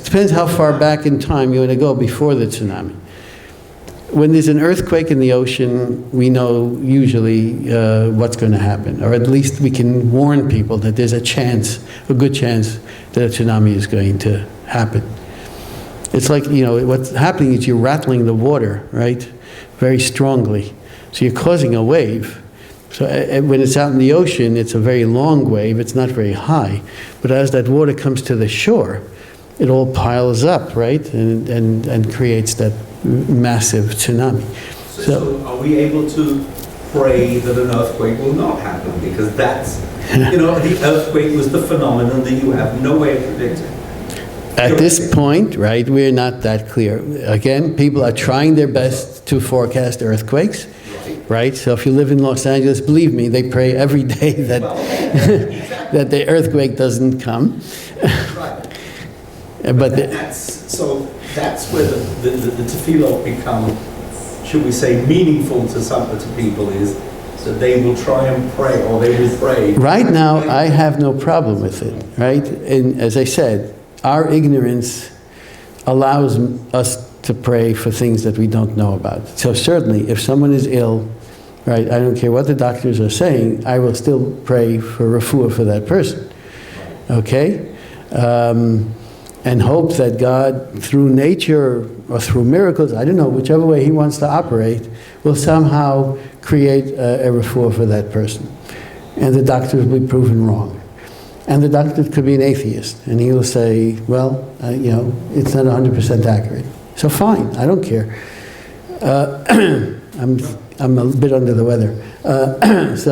depends how far back in time you want to go before the tsunami. When there's an earthquake in the ocean, we know usually what's going to happen, or at least we can warn people that there's a good chance that a tsunami is going to happen. It's like, you know, what's happening is you're rattling the water, right, very strongly. So you're causing a wave. So when it's out in the ocean, it's a very long wave, it's not very high. But as that water comes to the shore, it all piles up, right, and creates that massive tsunami. So are we able to pray that an earthquake will not happen? Because that's, you know, the earthquake was the phenomenon that you have no way of predicting. At this point, right, we're not that clear. Again, people are trying their best to forecast earthquakes, right? So if you live in Los Angeles, believe me, they pray every day that, that the earthquake doesn't come. Right. But that's where the tefillot become, should we say, meaningful to people, is that they will try and pray, or they will pray. Right now, I have no problem with it, right? And as I said, our ignorance allows us to pray for things that we don't know about. So certainly, if someone is ill, right, I don't care what the doctors are saying, I will still pray for refuah for that person, okay? And hope that God, through nature or through miracles, I don't know, whichever way He wants to operate, will somehow create a refuah for that person. And the doctors will be proven wrong. And the doctor could be an atheist, and he will say, well, you know, it's not 100% accurate. So fine, I don't care. I'm a bit under the weather. There's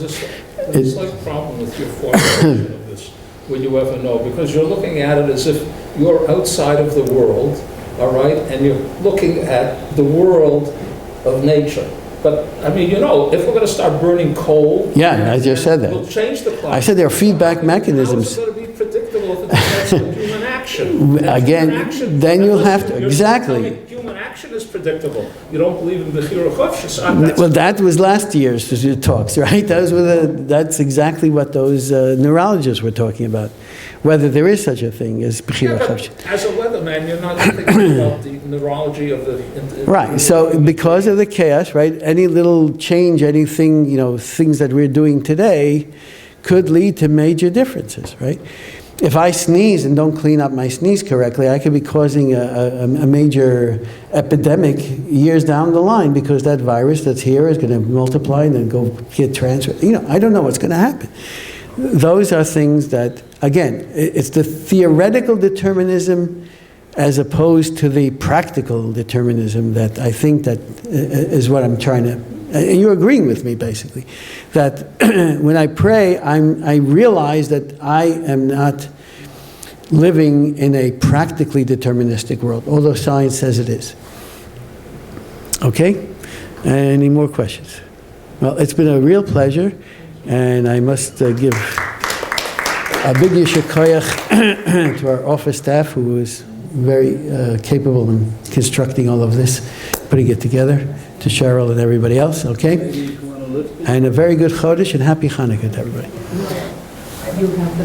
a slight problem with your formulation of this, when you ever know, because you're looking at it as if you're outside of the world, all right, and you're looking at the world of nature. But, I mean, you know, if we're going to start burning coal... Yeah, I just said that. We'll change the climate. I said there are feedback mechanisms. How is it going to be predictable if it depends on human action? Again, action, then you'll have to... Exactly. Human action is predictable. You don't believe in the Chofshus. Well, that was last year's talks, right? That's exactly what those neurologists were talking about. Whether there is such a thing as Bechira Chofshus. As a weatherman, you're not thinking about the neurology of the... Right, so because of the chaos, right, any little change, anything, you know, things that we're doing today could lead to major differences, right? if I sneeze and don't clean up my sneeze correctly, I could be causing a major epidemic years down the line because that virus that's here is going to multiply and then go get transferred. I don't know what's going to happen. Those are things that, again, it's the theoretical determinism as opposed to the practical determinism that I think that is what I'm trying to. And you're agreeing with me, basically, that when I pray, I realize that I am not living in a practically deterministic world, although science says it is. Okay? Any more questions? Well, it's been a real pleasure, and I must give a big yeshar koyach to our office staff, who is very capable in constructing all of this, putting it together, to Cheryl and everybody else, okay? And a very good Chodesh and happy Hanukkah to everybody. You have the